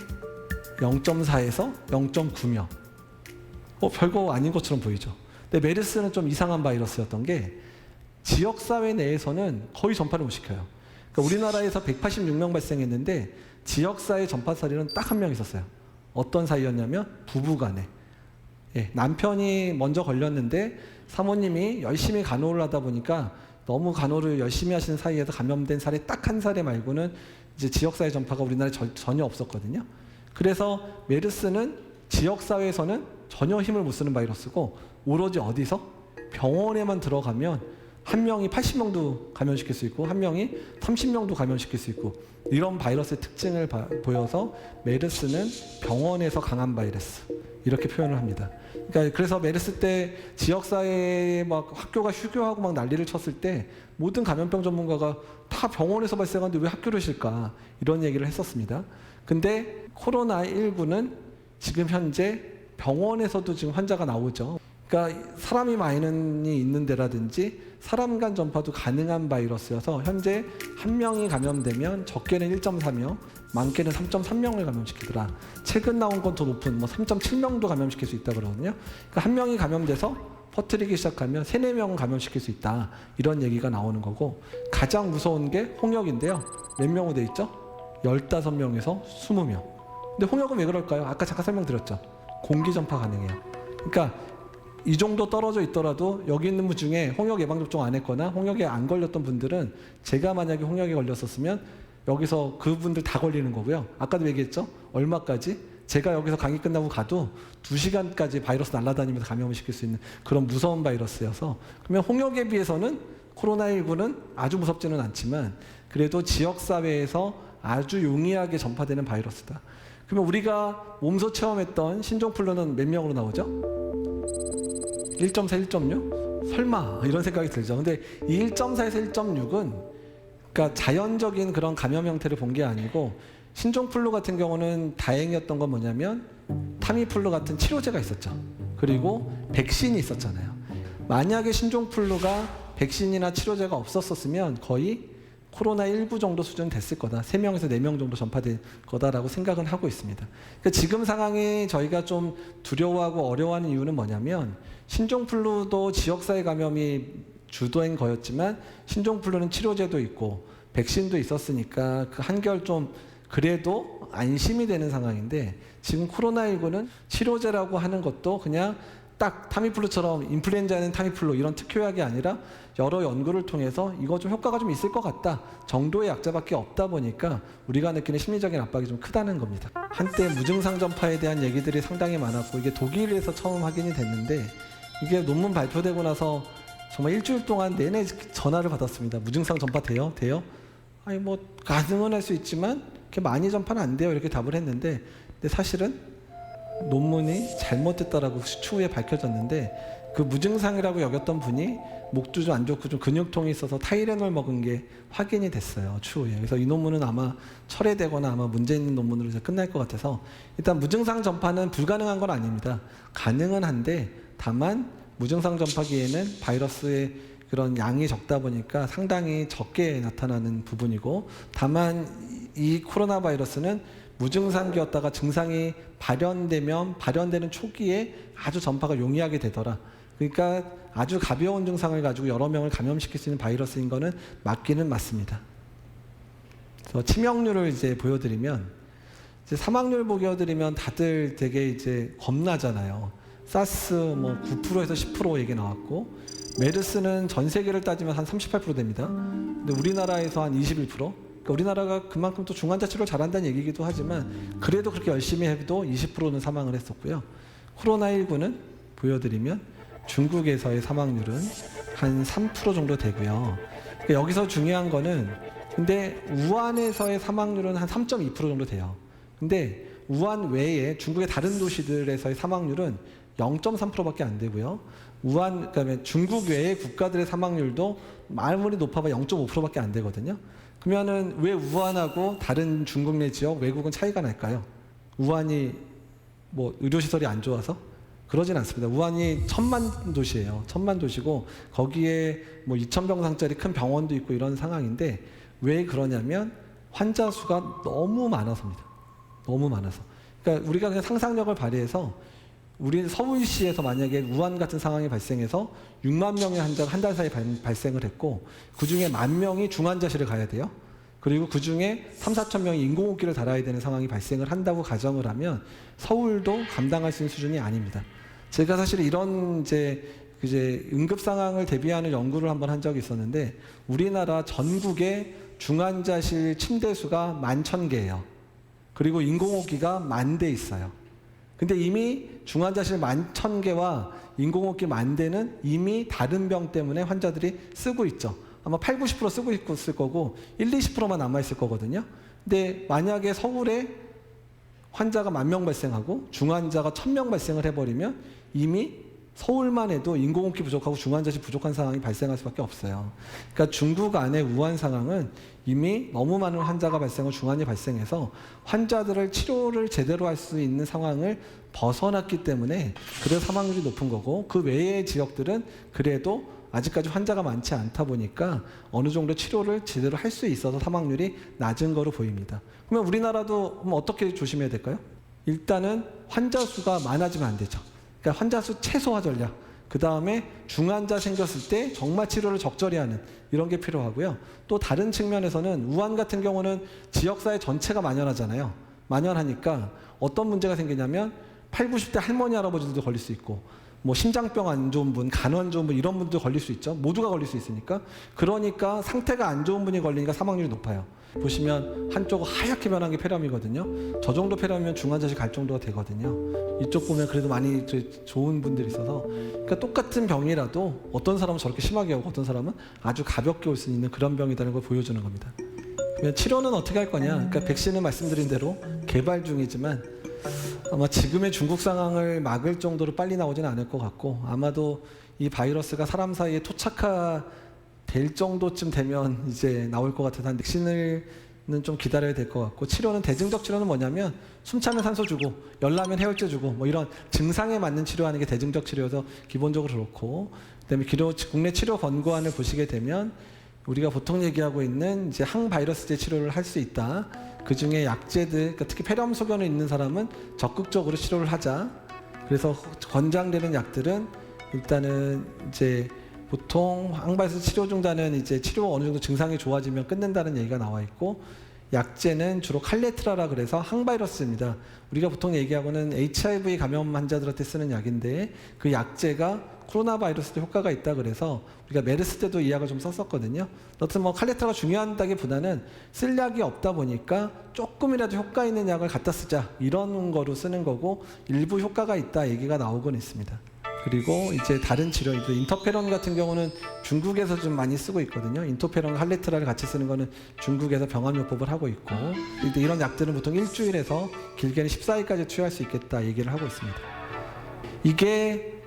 Speaker 8: 0.4에서 0.9명. 별거 아닌 것처럼 보이죠. 근데 메르스는 좀 이상한 바이러스였던 게 지역사회 내에서는 거의 전파를 못 시켜요. 그러니까 우리나라에서 186명 발생했는데 지역사회 전파 사례는 딱 한 명 있었어요. 어떤 사이였냐면 부부간에. 남편이 먼저 걸렸는데 사모님이 열심히 간호를 하다 보니까 너무 간호를 열심히 하시는 사이에서 감염된 사례 딱 한 사례 말고는 이제 지역사회 전파가 우리나라에 전혀 없었거든요. 그래서 메르스는 지역사회에서는 전혀 힘을 못 쓰는 바이러스고, 오로지 어디서? 병원에만 들어가면 한 명이 80명도 감염시킬 수 있고 한 명이 30명도 감염시킬 수 있고, 이런 바이러스의 특징을 보여서 메르스는 병원에서 강한 바이러스, 이렇게 표현을 합니다. 그러니까 그래서 메르스 때 지역사회에 막 학교가 휴교하고 막 난리를 쳤을 때 모든 감염병 전문가가 다 병원에서 발생하는데 왜 학교를 쉴까, 이런 얘기를 했었습니다. 근데 코로나19는 지금 현재 병원에서도 지금 환자가 나오죠. 그러니까 사람이 많이 있는 데라든지 사람 간 전파도 가능한 바이러스여서 현재 한 명이 감염되면 적게는 1.4명, 많게는 3.3명을 감염시키더라. 최근 나온 건 더 높은 3.7명도 감염시킬 수 있다고 그러거든요. 그러니까 한 명이 감염돼서 퍼뜨리기 시작하면 3, 4명은 감염시킬 수 있다, 이런 얘기가 나오는 거고, 가장 무서운 게 홍역인데요. 몇 명으로 돼 있죠? 15명에서 20명. 근데 홍역은 왜 그럴까요? 아까 잠깐 설명드렸죠. 공기 전파 가능해요. 그러니까 이 정도 떨어져 있더라도 여기 있는 분 중에 홍역 예방접종 안 했거나 홍역에 안 걸렸던 분들은, 제가 만약에 홍역에 걸렸었으면 여기서 그분들 다 걸리는 거고요. 아까도 얘기했죠? 얼마까지? 제가 여기서 강의 끝나고 가도 2시간까지 바이러스 날아다니면서 감염을 시킬 수 있는 그런 무서운 바이러스여서, 그러면 홍역에 비해서는 코로나19는 아주 무섭지는 않지만 그래도 지역사회에서 아주 용이하게 전파되는 바이러스다. 그러면 우리가 몸소 체험했던 신종플루는 몇 명으로 나오죠? 1.4, 1.6? 설마, 이런 생각이 들죠. 근데 이 1.4에서 1.6은 그러니까 자연적인 그런 감염 형태를 본 게 아니고, 신종플루 같은 경우는 다행이었던 건 뭐냐면 타미플루 같은 치료제가 있었죠. 그리고 백신이 있었잖아요. 만약에 신종플루가 백신이나 치료제가 없었으면 거의 코로나19 정도 수준 됐을 거다. 3명에서 4명 정도 전파될 거다라고 생각은 하고 있습니다. 그러니까 지금 상황이 저희가 좀 두려워하고 어려워하는 이유는 뭐냐면, 신종플루도 지역사회 감염이 주도인 거였지만 신종플루는 치료제도 있고 백신도 있었으니까 그 한결 좀 그래도 안심이 되는 상황인데, 지금 코로나19는 치료제라고 하는 것도 그냥 딱 타미플루처럼 인플루엔자는 타미플루 이런 특효약이 아니라 여러 연구를 통해서 이거 좀 효과가 좀 있을 것 같다 정도의 약자밖에 없다 보니까 우리가 느끼는 심리적인 압박이 좀 크다는 겁니다. 한때 무증상 전파에 대한 얘기들이 상당히 많았고, 이게 독일에서 처음 확인이 됐는데, 이게 논문 발표되고 나서 정말 일주일 동안 내내 전화를 받았습니다. 무증상 전파 돼요? 돼요? 아니 뭐 가능은 할 수 있지만 그렇게 많이 전파는 안 돼요, 이렇게 답을 했는데, 근데 사실은 논문이 잘못됐다라고 추후에 밝혀졌는데, 그 무증상이라고 여겼던 분이 목도 좀 안 좋고 좀 근육통이 있어서 타이레놀 먹은 게 확인이 됐어요, 추후에. 그래서 이 논문은 아마 철회되거나 아마 문제 있는 논문으로 이제 끝날 것 같아서 일단 무증상 전파는 불가능한 건 아닙니다. 가능은 한데 다만 무증상 전파기에는 바이러스의 그런 양이 적다 보니까 상당히 적게 나타나는 부분이고, 다만 이 코로나 바이러스는 무증상기였다가 증상이 발현되는 초기에 아주 전파가 용이하게 되더라. 그러니까 아주 가벼운 증상을 가지고 여러 명을 감염시킬 수 있는 바이러스인 거는 맞기는 맞습니다. 그래서 치명률을 이제 보여드리면, 이제 사망률 보여드리면 다들 되게 이제 겁나잖아요. 사스 뭐 9%에서 10% 얘기 나왔고, 메르스는 전 세계를 따지면 한 38% 됩니다. 근데 우리나라에서 한 21%. 그러니까 우리나라가 그만큼 또 중환자 치료를 잘한다는 얘기기도 하지만 그래도 그렇게 열심히 해도 20%는 사망을 했었고요. 코로나19는 보여드리면 중국에서의 사망률은 한 3% 정도 되고요. 그러니까 여기서 중요한 거는 근데 우한에서의 사망률은 한 3.2% 정도 돼요. 근데 우한 외에 중국의 다른 도시들에서의 사망률은 0.3%밖에 안 되고요. 그다음에 중국 외의 국가들의 사망률도 아무리 높아봐 0.5%밖에 안 되거든요. 그러면은 왜 우한하고 다른 중국 내 지역 외국은 차이가 날까요? 우한이 뭐 의료시설이 안 좋아서? 그러진 않습니다. 우한이 1000만 도시예요. 1000만 도시고 거기에 뭐 2000병상짜리 큰 병원도 있고 이런 상황인데 왜 그러냐면 환자 수가 너무 많아서입니다. 너무 많아서. 그러니까 우리가 그냥 상상력을 발휘해서 우리 서울시에서 만약에 우한 같은 상황이 발생해서 6만 명의 환자가 한 달 사이에 발생을 했고 그중에 10,000명이 중환자실을 가야 돼요. 그리고 그중에 3,4천 명이 인공호흡기를 달아야 되는 상황이 발생을 한다고 가정을 하면 서울도 감당할 수 있는 수준이 아닙니다. 제가 사실 이런 이제 응급 상황을 대비하는 연구를 한번 한 적이 있었는데 우리나라 전국의 중환자실 침대 수가 11,000개예요. 그리고 인공호흡기가 10,000대 있어요. 근데 이미 중환자실 11,000개와 인공호흡기 10,000대는 이미 다른 병 때문에 환자들이 쓰고 있죠. 아마 80, 90% 쓰고 있을 거고 20%만 남아있을 거거든요. 근데 만약에 서울에 환자가 10,000명 발생하고 중환자가 1,000명 발생을 해버리면 이미 서울만 해도 인공호흡기 부족하고 중환자실 부족한 상황이 발생할 수밖에 없어요. 그러니까 중국 안의 우한 상황은 이미 너무 많은 환자가 발생하고 중환이 발생해서 환자들을 치료를 제대로 할 수 있는 상황을 벗어났기 때문에 그래서 사망률이 높은 거고 그 외의 지역들은 그래도 아직까지 환자가 많지 않다 보니까 어느 정도 치료를 제대로 할 수 있어서 사망률이 낮은 거로 보입니다. 그러면 우리나라도 어떻게 조심해야 될까요? 일단은 환자 수가 많아지면 안 되죠. 그러니까 환자 수 최소화 전략, 그 다음에 중환자 생겼을 때 정말 치료를 적절히 하는 이런 게 필요하고요. 또 다른 측면에서는 우한 같은 경우는 지역사회 전체가 만연하잖아요. 만연하니까 어떤 문제가 생기냐면 80, 90대 할머니, 할아버지들도 걸릴 수 있고 뭐 심장병 안 좋은 분, 간 안 좋은 분 이런 분도 걸릴 수 있죠. 모두가 걸릴 수 있으니까. 그러니까 상태가 안 좋은 분이 걸리니까 사망률이 높아요. 보시면 한쪽 하얗게 변한 게 폐렴이거든요. 저 정도 폐렴이면 중환자실 갈 정도가 되거든요. 이쪽 보면 그래도 많이 좋은 분들이 있어서 그러니까 똑같은 병이라도 어떤 사람은 저렇게 심하게 오고 어떤 사람은 아주 가볍게 올 수 있는 그런 병이라는 걸 보여주는 겁니다. 그러면 치료는 어떻게 할 거냐? 그러니까 백신은 말씀드린 대로 개발 중이지만 아마 지금의 중국 상황을 막을 정도로 빨리 나오지는 않을 것 같고 아마도 이 바이러스가 사람 사이에 토착화될 정도쯤 되면 이제 나올 것 같아서 백신을 좀 기다려야 될 것 같고 치료는 대증적 치료는 뭐냐면 숨차면 산소 주고 열나면 해열제 주고 뭐 이런 증상에 맞는 치료하는 게 대증적 치료여서 기본적으로 그렇고 그다음에 국내 치료 권고안을 보시게 되면 우리가 보통 얘기하고 있는 이제 항바이러스제 치료를 할 수 있다. 그 중에 약제들, 그러니까 특히 폐렴 소견이 있는 사람은 적극적으로 치료를 하자. 그래서 권장되는 약들은 일단은 이제 보통 항바이러스 치료 중단은 이제 치료 어느 정도 증상이 좋아지면 끊는다는 얘기가 나와 있고 약제는 주로 칼레트라라 그래서 항바이러스입니다. 우리가 보통 얘기하고는 HIV 감염 환자들한테 쓰는 약인데 그 약제가 코로나 바이러스도 효과가 있다 그래서 우리가 메르스 때도 이 약을 좀 썼었거든요. 어쨌든 뭐 칼레트라가 중요하다기보다는 쓸 약이 없다 보니까 조금이라도 효과 있는 약을 갖다 쓰자 이런 거로 쓰는 거고 일부 효과가 있다 얘기가 나오곤 있습니다. 그리고 이제 다른 치료, 인터페론 같은 경우는 중국에서 좀 많이 쓰고 있거든요. 인터페론, 칼레트라를 같이 쓰는 거는 중국에서 병합요법을 하고 있고 이런 약들은 보통 일주일에서 길게는 14일까지 투여할 수 있겠다 얘기를 하고 있습니다. 이게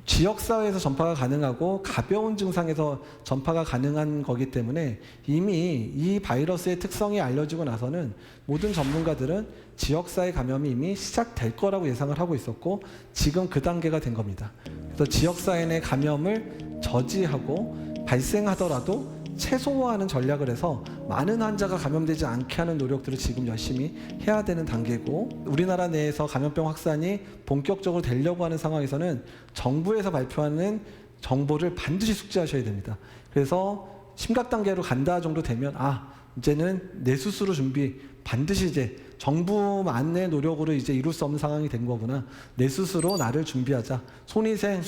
Speaker 8: 지역사회에서 전파가 가능하고 가벼운 증상에서 전파가 가능한 거기 때문에 이미 이 바이러스의 특성이 알려지고 나서는 모든 전문가들은 지역사회 감염이 이미 시작될 거라고 예상을 하고 있었고 지금 그 단계가 된 겁니다. 그래서 지역사회 내 감염을 저지하고 발생하더라도 최소화하는 전략을 해서 많은 환자가 감염되지 않게 하는 노력들을 지금 열심히 해야 되는 단계고, 우리나라 내에서 감염병 확산이 본격적으로 되려고 하는 상황에서는 정부에서 발표하는 정보를 반드시 숙지하셔야 됩니다. 그래서 심각 단계로 간다 정도 되면 이제는 내 스스로 준비, 반드시 이제 정부만의 노력으로 이제 이룰 수 없는 상황이 된 거구나. 내 스스로 나를 준비하자. 손위생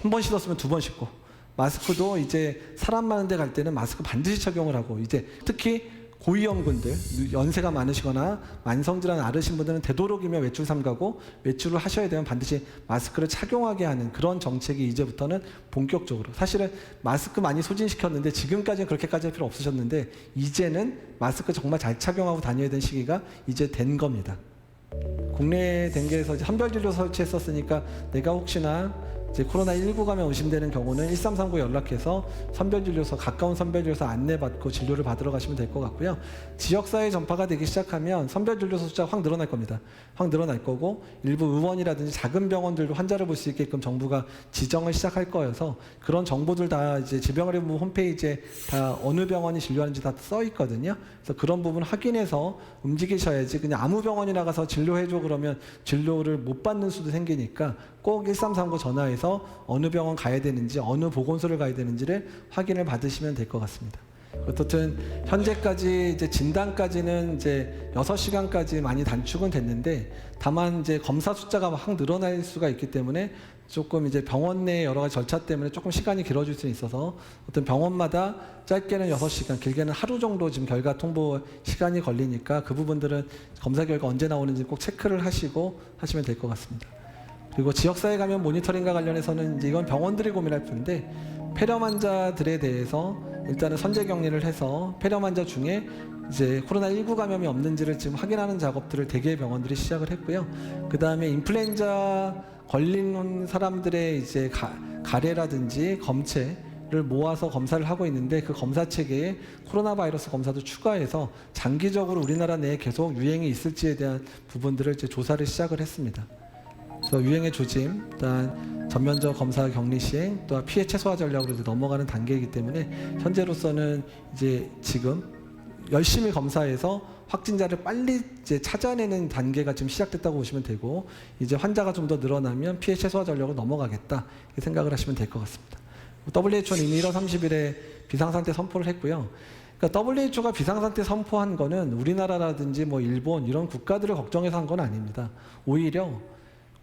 Speaker 8: 한 번 씻었으면 2번 씻고, 마스크도 이제 사람 많은 데 갈 때는 마스크 반드시 착용을 하고, 이제 특히 고위험군들, 연세가 많으시거나 만성질환 앓으신 분들은 되도록이면 외출 삼가고, 외출을 하셔야 되면 반드시 마스크를 착용하게 하는 그런 정책이 이제부터는 본격적으로, 사실은 마스크 많이 소진시켰는데 지금까지는 그렇게까지 할 필요 없으셨는데 이제는 마스크 정말 잘 착용하고 다녀야 되는 시기가 이제 된 겁니다. 국내 댕게에서 선별진료 설치했었으니까 내가 혹시나 이제 코로나19 감염 의심되는 경우는 1339 연락해서 선별진료소, 가까운 선별진료소 안내받고 진료를 받으러 가시면 될 것 같고요. 지역사회 전파가 되기 시작하면 선별진료소 숫자가 확 늘어날 겁니다. 확 늘어날 거고, 일부 의원이라든지 작은 병원들도 환자를 볼 수 있게끔 정부가 지정을 시작할 거여서 그런 정보들 다 이제 질병관리본부 홈페이지에 다 어느 병원이 진료하는지 다 써 있거든요. 그래서 그런 부분 확인해서 움직이셔야지, 그냥 아무 병원이 나가서 진료해줘 그러면 진료를 못 받는 수도 생기니까 꼭 1339 전화해서 어느 병원 가야 되는지, 어느 보건소를 가야 되는지를 확인을 받으시면 될 것 같습니다. 어떻든 현재까지 이제 진단까지는 이제 6시간까지 많이 단축은 됐는데, 다만 이제 검사 숫자가 확 늘어날 수가 있기 때문에 조금 이제 병원 내 여러 가지 절차 때문에 조금 시간이 길어질 수 있어서 어떤 병원마다 짧게는 6시간, 길게는 하루 정도 지금 결과 통보 시간이 걸리니까 그 부분들은 검사 결과 언제 나오는지 꼭 체크를 하시고 하시면 될 것 같습니다. 그리고 지역사회 감염 모니터링과 관련해서는 이제 이건 병원들이 고민할 뿐인데, 폐렴 환자들에 대해서 일단은 선제 격리를 해서 폐렴 환자 중에 이제 코로나19 감염이 없는지를 지금 확인하는 작업들을 대개의 병원들이 시작을 했고요. 그 다음에 인플루엔자 걸린 사람들의 이제 가래라든지 검체를 모아서 검사를 하고 있는데, 그 검사 체계에 코로나 바이러스 검사도 추가해서 장기적으로 우리나라 내에 계속 유행이 있을지에 대한 부분들을 이제 조사를 시작을 했습니다. 그래서 유행의 조짐, 또한 전면적 검사 격리 시행, 또한 피해 최소화 전략으로 넘어가는 단계이기 때문에 현재로서는 이제 지금 열심히 검사해서 확진자를 빨리 이제 찾아내는 단계가 지금 시작됐다고 보시면 되고, 이제 환자가 좀 더 늘어나면 피해 최소화 전략으로 넘어가겠다 이렇게 생각을 하시면 될 것 같습니다. WHO는 이미 1월 30일에 비상상태 선포를 했고요. 그러니까 WHO가 비상상태 선포한 거는 우리나라라든지 뭐 일본 이런 국가들을 걱정해서 한 건 아닙니다. 오히려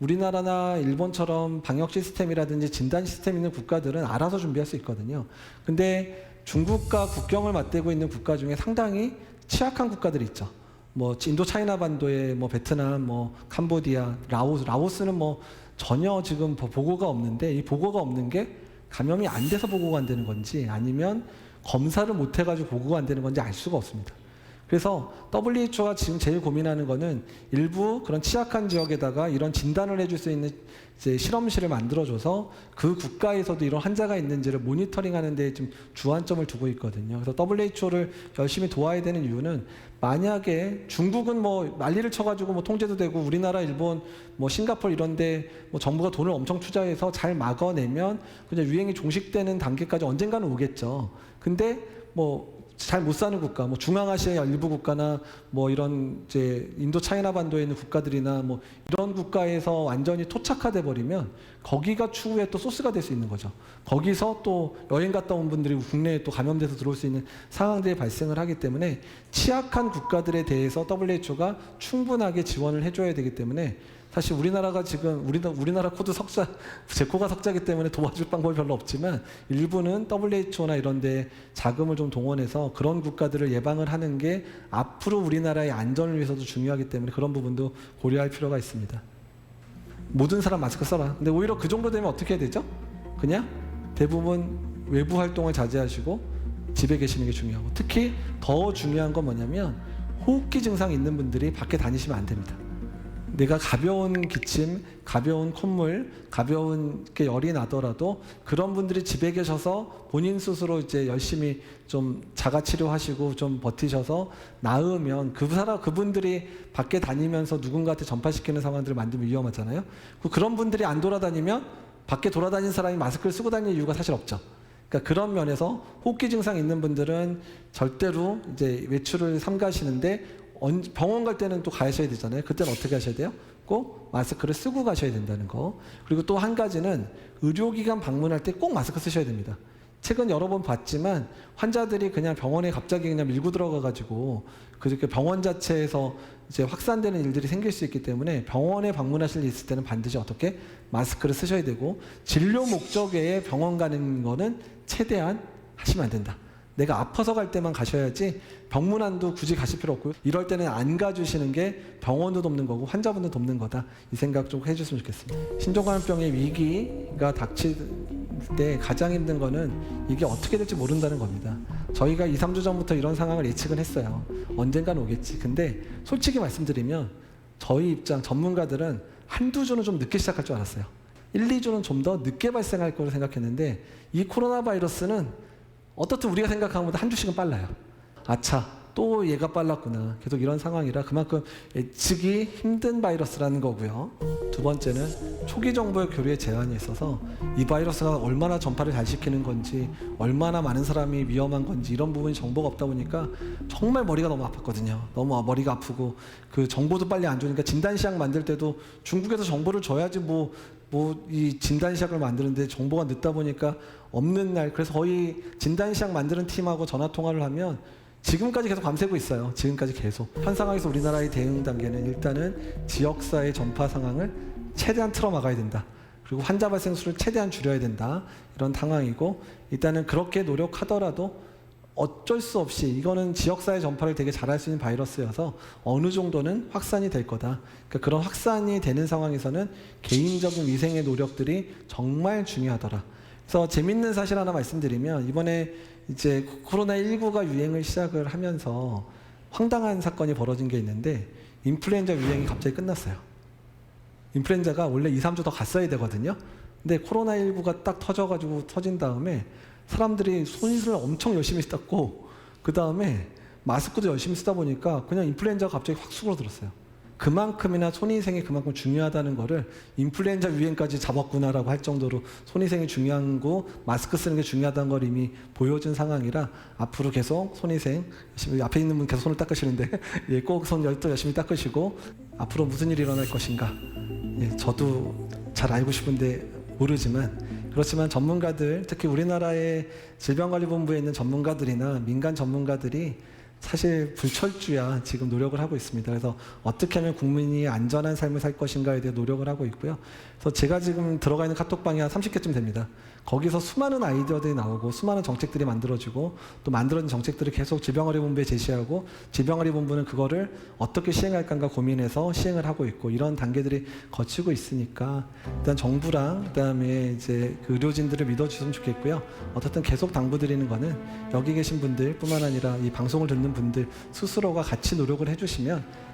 Speaker 8: 우리나라나 일본처럼 방역 시스템이라든지 진단 시스템 있는 국가들은 알아서 준비할 수 있거든요. 근데 중국과 국경을 맞대고 있는 국가 중에 상당히 취약한 국가들이 있죠. 뭐 인도 차이나 반도의 뭐 베트남, 뭐 캄보디아, 라오스는 뭐 전혀 지금 보고가 없는데, 이 보고가 없는 게 감염이 안 돼서 보고가 안 되는 건지 아니면 검사를 못 해가지고 보고가 안 되는 건지 알 수가 없습니다. 그래서 WHO가 지금 제일 고민하는 거는 일부 그런 취약한 지역에다가 이런 진단을 해줄 수 있는 이제 실험실을 만들어줘서 그 국가에서도 이런 환자가 있는지를 모니터링하는 데 좀 주안점을 두고 있거든요. 그래서 WHO를 열심히 도와야 되는 이유는, 만약에 중국은 뭐 난리를 쳐가지고 뭐 통제도 되고 우리나라, 일본, 뭐 싱가포르 이런데 뭐 정부가 돈을 엄청 투자해서 잘 막아내면 그냥 유행이 종식되는 단계까지 언젠가는 오겠죠. 근데 뭐 잘 못 사는 국가, 뭐 중앙아시아 일부 국가나 뭐 이런 이제 인도 차이나 반도에 있는 국가들이나 뭐 이런 국가에서 완전히 토착화돼 버리면 거기가 추후에 또 소스가 될 수 있는 거죠. 거기서 또 여행 갔다 온 분들이 국내에 또 감염돼서 들어올 수 있는 상황들이 발생을 하기 때문에 취약한 국가들에 대해서 WHO가 충분하게 지원을 해줘야 되기 때문에, 사실 우리나라가 지금 우리나라 코드 석자, 제 코가 석자이기 때문에 도와줄 방법이 별로 없지만 일부는 WHO나 이런 데 자금을 좀 동원해서 그런 국가들을 예방을 하는 게 앞으로 우리나라의 안전을 위해서도 중요하기 때문에 그런 부분도 고려할 필요가 있습니다. 모든 사람 마스크 써라. 근데 오히려 그 정도 되면 어떻게 해야 되죠? 그냥 대부분 외부 활동을 자제하시고 집에 계시는 게 중요하고, 특히 더 중요한 건 뭐냐면 호흡기 증상이 있는 분들이 밖에 다니시면 안 됩니다. 내가 가벼운 기침, 가벼운 콧물, 가벼운 게 열이 나더라도 그런 분들이 집에 계셔서 본인 스스로 이제 열심히 좀 자가 치료하시고 좀 버티셔서 나으면 그분들이 밖에 다니면서 누군가한테 전파시키는 상황들을 만들면 위험하잖아요. 그런 분들이 안 돌아다니면 밖에 돌아다니는 사람이 마스크를 쓰고 다니는 이유가 사실 없죠. 그러니까 그런 면에서 호흡기 증상 있는 분들은 절대로 이제 외출을 삼가시는데 병원 갈 때는 또 가셔야 되잖아요. 그때는 어떻게 하셔야 돼요? 꼭 마스크를 쓰고 가셔야 된다는 거. 그리고 또 한 가지는 의료기관 방문할 때 꼭 마스크 쓰셔야 됩니다. 최근 여러 번 봤지만 환자들이 그냥 병원에 갑자기 그냥 밀고 들어가가지고 그렇게 병원 자체에서 이제 확산되는 일들이 생길 수 있기 때문에 병원에 방문하실 일 있을 때는 반드시 어떻게 마스크를 쓰셔야 되고 진료 목적 외에 병원 가는 거는 최대한 하시면 안 된다. 내가 아파서 갈 때만 가셔야지 병문안도 굳이 가실 필요 없고요. 이럴 때는 안 가주시는 게 병원도 돕는 거고 환자분도 돕는 거다. 이 생각 좀 해주셨으면 좋겠습니다. 신종감염병의 위기가 닥칠 때 가장 힘든 거는 이게 어떻게 될지 모른다는 겁니다. 저희가 2, 3주 전부터 이런 상황을 예측은 했어요. 언젠간 오겠지. 근데 솔직히 말씀드리면 저희 입장 전문가들은 한두 주는 좀 늦게 시작할 줄 알았어요. 1, 2주는 좀 더 늦게 발생할 거로 생각했는데 이 코로나 바이러스는 어떻든 우리가 생각한 것보다 한 주씩은 빨라요. 아차, 또 얘가 빨랐구나. 계속 이런 상황이라 그만큼 예측이 힘든 바이러스라는 거고요. 두 번째는 초기 정보의 교류에 제한이 있어서 이 바이러스가 얼마나 전파를 잘 시키는 건지, 얼마나 많은 사람이 위험한 건지 이런 부분이 정보가 없다 보니까 정말 머리가 너무 아팠거든요. 너무 머리가 아프고 그 정보도 빨리 안 주니까 진단시약 만들 때도 중국에서 정보를 줘야지 이 진단시약을 만드는데 정보가 늦다 보니까 없는 날, 그래서 거의 진단시약 만드는 팀하고 전화통화를 하면 지금까지 계속 밤새고 있어요. 지금까지 계속. 현 상황에서 우리나라의 대응 단계는 일단은 지역사회 전파 상황을 최대한 틀어막아야 된다. 그리고 환자 발생 수를 최대한 줄여야 된다. 이런 상황이고, 일단은 그렇게 노력하더라도 어쩔 수 없이 이거는 지역사회 전파를 되게 잘할 수 있는 바이러스여서 어느 정도는 확산이 될 거다. 그러니까 그런 확산이 되는 상황에서는 개인적인 위생의 노력들이 정말 중요하더라. 그래서 재밌는 사실 하나 말씀드리면 이번에 이제 코로나19가 유행을 시작을 하면서 황당한 사건이 벌어진 게 있는데 인플루엔자 유행이 갑자기 끝났어요. 인플루엔자가 원래 2, 3주 더 갔어야 되거든요. 근데 코로나19가 딱 터진 다음에 사람들이 손을 엄청 열심히 닦고 그 다음에 마스크도 열심히 쓰다 보니까 그냥 인플루엔자가 갑자기 확 수그러들었어요. 그만큼이나 손위생이 그만큼 중요하다는 거를 인플루엔자 유행까지 잡았구나라고 할 정도로 손위생이 중요한 거, 마스크 쓰는 게 중요하다는 걸 이미 보여준 상황이라 앞으로 계속 손위생 열심히, 앞에 있는 분 계속 손을 닦으시는데 예, 꼭 손 열심히 닦으시고 앞으로 무슨 일이 일어날 것인가, 예, 저도 잘 알고 싶은데 모르지만, 그렇지만 전문가들, 특히 우리나라의 질병관리본부에 있는 전문가들이나 민간 전문가들이 사실 불철주야 지금 노력을 하고 있습니다. 그래서 어떻게 하면 국민이 안전한 삶을 살 것인가에 대해 노력을 하고 있고요. 그래서 제가 지금 들어가 있는 카톡방이 한 30개쯤 됩니다. 거기서 수많은 아이디어들이 나오고 수많은 정책들이 만들어지고 또 만들어진 정책들을 계속 질병관리본부에 제시하고 질병관리본부는 그거를 어떻게 시행할까 고민해서 시행을 하고 있고, 이런 단계들이 거치고 있으니까 일단 정부랑 그다음에 이제 그 의료진들을 믿어주셨으면 좋겠고요. 어쨌든 계속 당부드리는 거는 여기 계신 분들뿐만 아니라 이 방송을 듣는 분들 스스로가 같이 노력을 해주시면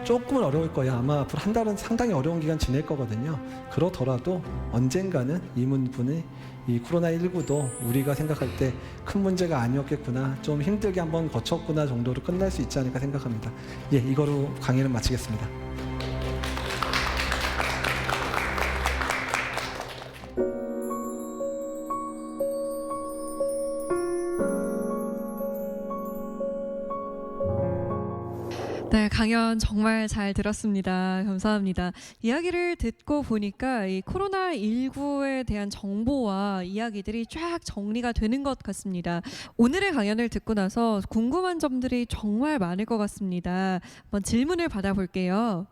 Speaker 8: 조금은 어려울 거예요. 아마 앞으로 한 달은 상당히 어려운 기간 지낼 거거든요. 그렇더라도 언젠가는 이 문분이, 이 코로나19도 우리가 생각할 때 큰 문제가 아니었겠구나, 좀 힘들게 한번 거쳤구나 정도로 끝날 수 있지 않을까 생각합니다. 예, 이거로 강의를 마치겠습니다.
Speaker 7: 네, 강연 정말 잘 들었습니다. 감사합니다. 이야기를 듣고 보니까 이 코로나19에 대한 정보와 이야기들이 쫙 정리가 되는 것 같습니다. 오늘의 강연을 듣고 나서 궁금한 점들이 정말 많을 것 같습니다. 한번 질문을 받아볼게요.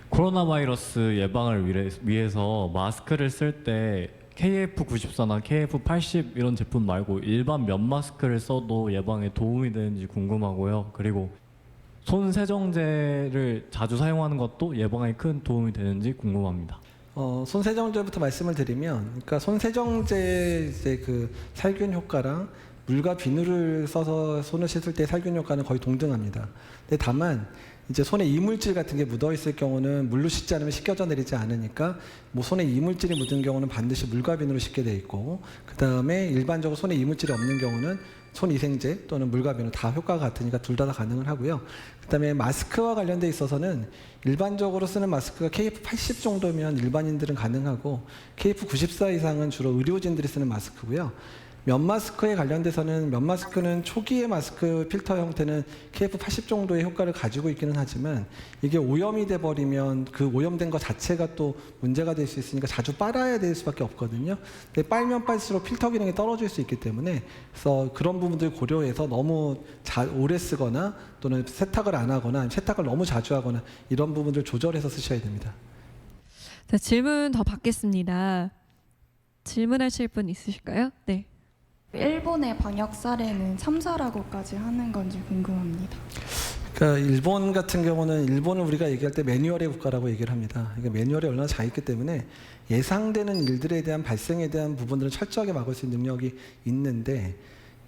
Speaker 9: 코로나 바이러스 예방을 위해서 마스크를 쓸 때 KF94나 KF80 이런 제품 말고 일반 면 마스크를 써도 예방에 도움이 되는지 궁금하고요. 그리고 손 세정제를 자주 사용하는 것도 예방에 큰 도움이 되는지 궁금합니다.
Speaker 8: 손 세정제부터 말씀을 드리면, 그러니까 손 세정제 이제 그 살균 효과랑 물과 비누를 써서 손을 씻을 때 살균 효과는 거의 동등합니다. 근데 다만 이제 손에 이물질 같은 게 묻어 있을 경우는 물로 씻지 않으면 씻겨져 내리지 않으니까 뭐 손에 이물질이 묻은 경우는 반드시 물과 비누로 씻게 돼 있고, 그 다음에 일반적으로 손에 이물질이 없는 경우는 손위생제 또는 물과 비누 다 효과가 같으니까 둘 다 가능을 하고요. 그 다음에 마스크와 관련돼 있어서는 일반적으로 쓰는 마스크가 KF80 정도면 일반인들은 가능하고, KF94 이상은 주로 의료진들이 쓰는 마스크고요. 면 마스크에 관련돼서는 면 마스크는 초기의 마스크 필터 형태는 KF80 정도의 효과를 가지고 있기는 하지만, 이게 오염이 돼 버리면 그 오염된 것 자체가 또 문제가 될 수 있으니까 자주 빨아야 될 수밖에 없거든요. 근데 빨면 빨수록 필터 기능이 떨어질 수 있기 때문에, 그래서 그런 부분들 고려해서 너무 오래 쓰거나 또는 세탁을 안 하거나 세탁을 너무 자주 하거나 이런 부분들 조절해서 쓰셔야 됩니다.
Speaker 7: 자, 질문 더 받겠습니다. 질문하실 분 있으실까요? 네.
Speaker 10: 일본의 방역 사례는 참사라고까지 하는 건지 궁금합니다.
Speaker 8: 그러니까 일본 같은 경우는, 일본을 우리가 얘기할 때 매뉴얼의 국가라고 얘기를 합니다. 그러니까 매뉴얼이 얼마나 잘 있기 때문에 예상되는 일들에 대한 발생에 대한 부분들을 철저하게 막을 수 있는 능력이 있는데,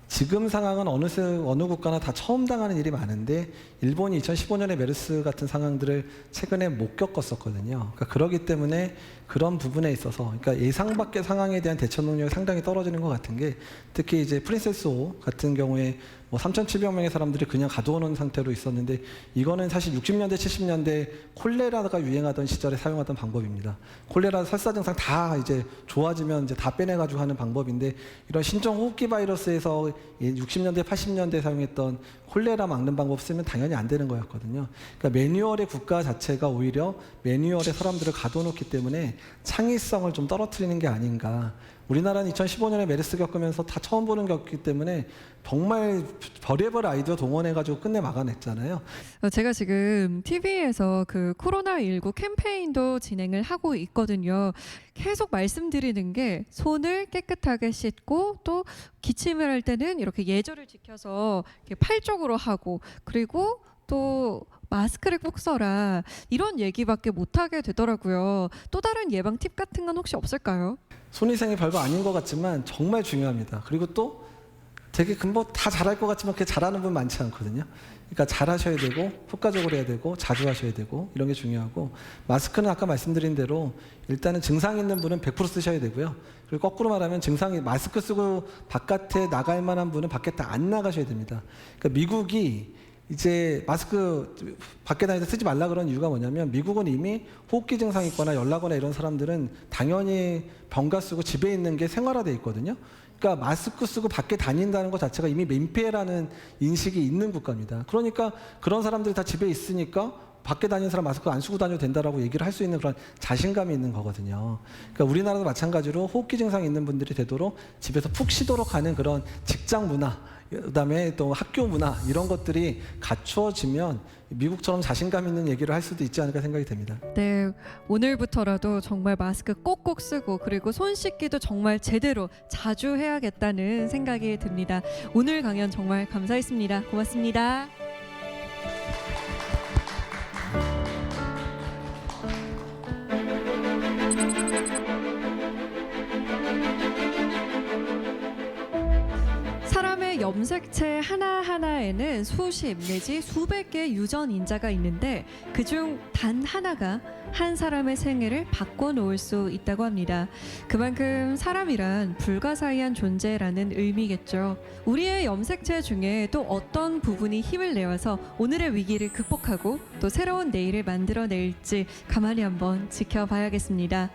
Speaker 8: 지금 상황은 어느 국가나 다 처음 당하는 일이 많은데, 일본이 2015년에 메르스 같은 상황들을 최근에 못 겪었었거든요. 그러니까 그러기 때문에 그런 부분에 있어서, 그러니까 예상 밖의 상황에 대한 대처 능력이 상당히 떨어지는 것 같은 게, 특히 이제 프린세스 호 같은 경우에 뭐 3,700명의 사람들이 그냥 가둬놓은 상태로 있었는데, 이거는 사실 60년대, 70년대 콜레라가 유행하던 시절에 사용하던 방법입니다. 콜레라 설사 증상 다 이제 좋아지면 이제 다 빼내가지고 하는 방법인데, 이런 신종 호흡기 바이러스에서 60년대, 80년대 사용했던 콜레라 막는 방법 쓰면 당연히 안 되는 거였거든요. 그러니까 매뉴얼의 국가 자체가 오히려 매뉴얼에 사람들을 가둬놓기 때문에 창의성을 좀 떨어뜨리는 게 아닌가. 우리나라는 2015년에 메르스 겪으면서 다 처음 보는 겪기 때문에 정말 별의별 아이디어 동원해가지고 끝내 막아냈잖아요.
Speaker 7: 제가 지금 TV에서 그 코로나19 캠페인도 진행을 하고 있거든요. 계속 말씀드리는 게, 손을 깨끗하게 씻고 또 기침을 할 때는 이렇게 예절을 지켜서 이렇게 팔 쪽으로 하고, 그리고 또 마스크를 꼭 써라, 이런 얘기밖에 못하게 되더라고요. 또 다른 예방 팁 같은 건 혹시 없을까요?
Speaker 8: 손위생이 별거 아닌 것 같지만 정말 중요합니다. 그리고 또 되게 뭐 다 잘할 것 같지만 그렇게 잘하는 분 많지 않거든요. 그러니까 잘하셔야 되고, 효과적으로 해야 되고, 자주 하셔야 되고, 이런 게 중요하고, 마스크는 아까 말씀드린 대로 일단은 증상 있는 분은 100% 쓰셔야 되고요. 그리고 거꾸로 말하면 증상이, 마스크 쓰고 바깥에 나갈 만한 분은 밖에 다 안 나가셔야 됩니다. 그러니까 미국이 이제 마스크 밖에 다닐 때 쓰지 말라 그런 이유가 뭐냐면, 미국은 이미 호흡기 증상 있거나 열나거나 이런 사람들은 당연히 병가 쓰고 집에 있는 게 생활화돼 있거든요. 그러니까 마스크 쓰고 밖에 다닌다는 것 자체가 이미 민폐라는 인식이 있는 국가입니다. 그러니까 그런 사람들이 다 집에 있으니까 밖에 다니는 사람 마스크 안 쓰고 다녀도 된다라고 얘기를 할 수 있는 그런 자신감이 있는 거거든요. 그러니까 우리나라도 마찬가지로 호흡기 증상 있는 분들이 되도록 집에서 푹 쉬도록 하는 그런 직장 문화, 그다음에 또 학교 문화, 이런 것들이 갖추어지면 미국처럼 자신감 있는 얘기를 할 수도 있지 않을까 생각이 됩니다.
Speaker 7: 네, 오늘부터라도 정말 마스크 꼭꼭 쓰고, 그리고 손 씻기도 정말 제대로 자주 해야겠다는 생각이 듭니다. 오늘 강연 정말 감사했습니다. 고맙습니다. 사람의 염색체 하나하나에는 수십 내지 수백 개의 유전 인자가 있는데, 그중 단 하나가 한 사람의 생애를 바꿔놓을 수 있다고 합니다. 그만큼 사람이란 불가사의한 존재라는 의미겠죠. 우리의 염색체 중에 또 어떤 부분이 힘을 내어서 오늘의 위기를 극복하고 또 새로운 내일을 만들어낼지 가만히 한번 지켜봐야겠습니다.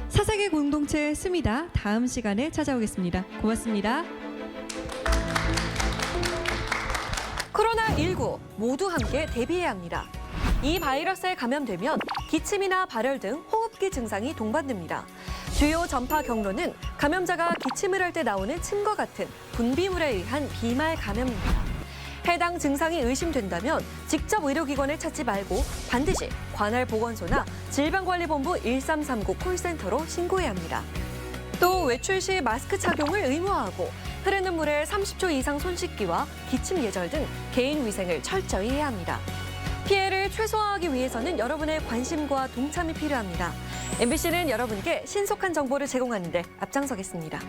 Speaker 7: 사색의 공동체 스미다, 다음 시간에 찾아오겠습니다. 고맙습니다.
Speaker 3: 코로나19 모두 함께 대비해야 합니다. 이 바이러스에 감염되면 기침이나 발열 등 호흡기 증상이 동반됩니다. 주요 전파 경로는 감염자가 기침을 할 때 나오는 침과 같은 분비물에 의한 비말 감염입니다. 해당 증상이 의심된다면 직접 의료기관을 찾지 말고 반드시 관할 보건소나 질병관리본부 1339 콜센터로 신고해야 합니다. 또 외출 시 마스크 착용을 의무화하고, 흐르는 물에 30초 이상 손 씻기와 기침 예절 등 개인 위생을 철저히 해야 합니다. 피해를 최소화하기 위해서는 여러분의 관심과 동참이 필요합니다. MBC는 여러분께 신속한 정보를 제공하는 데 앞장서겠습니다.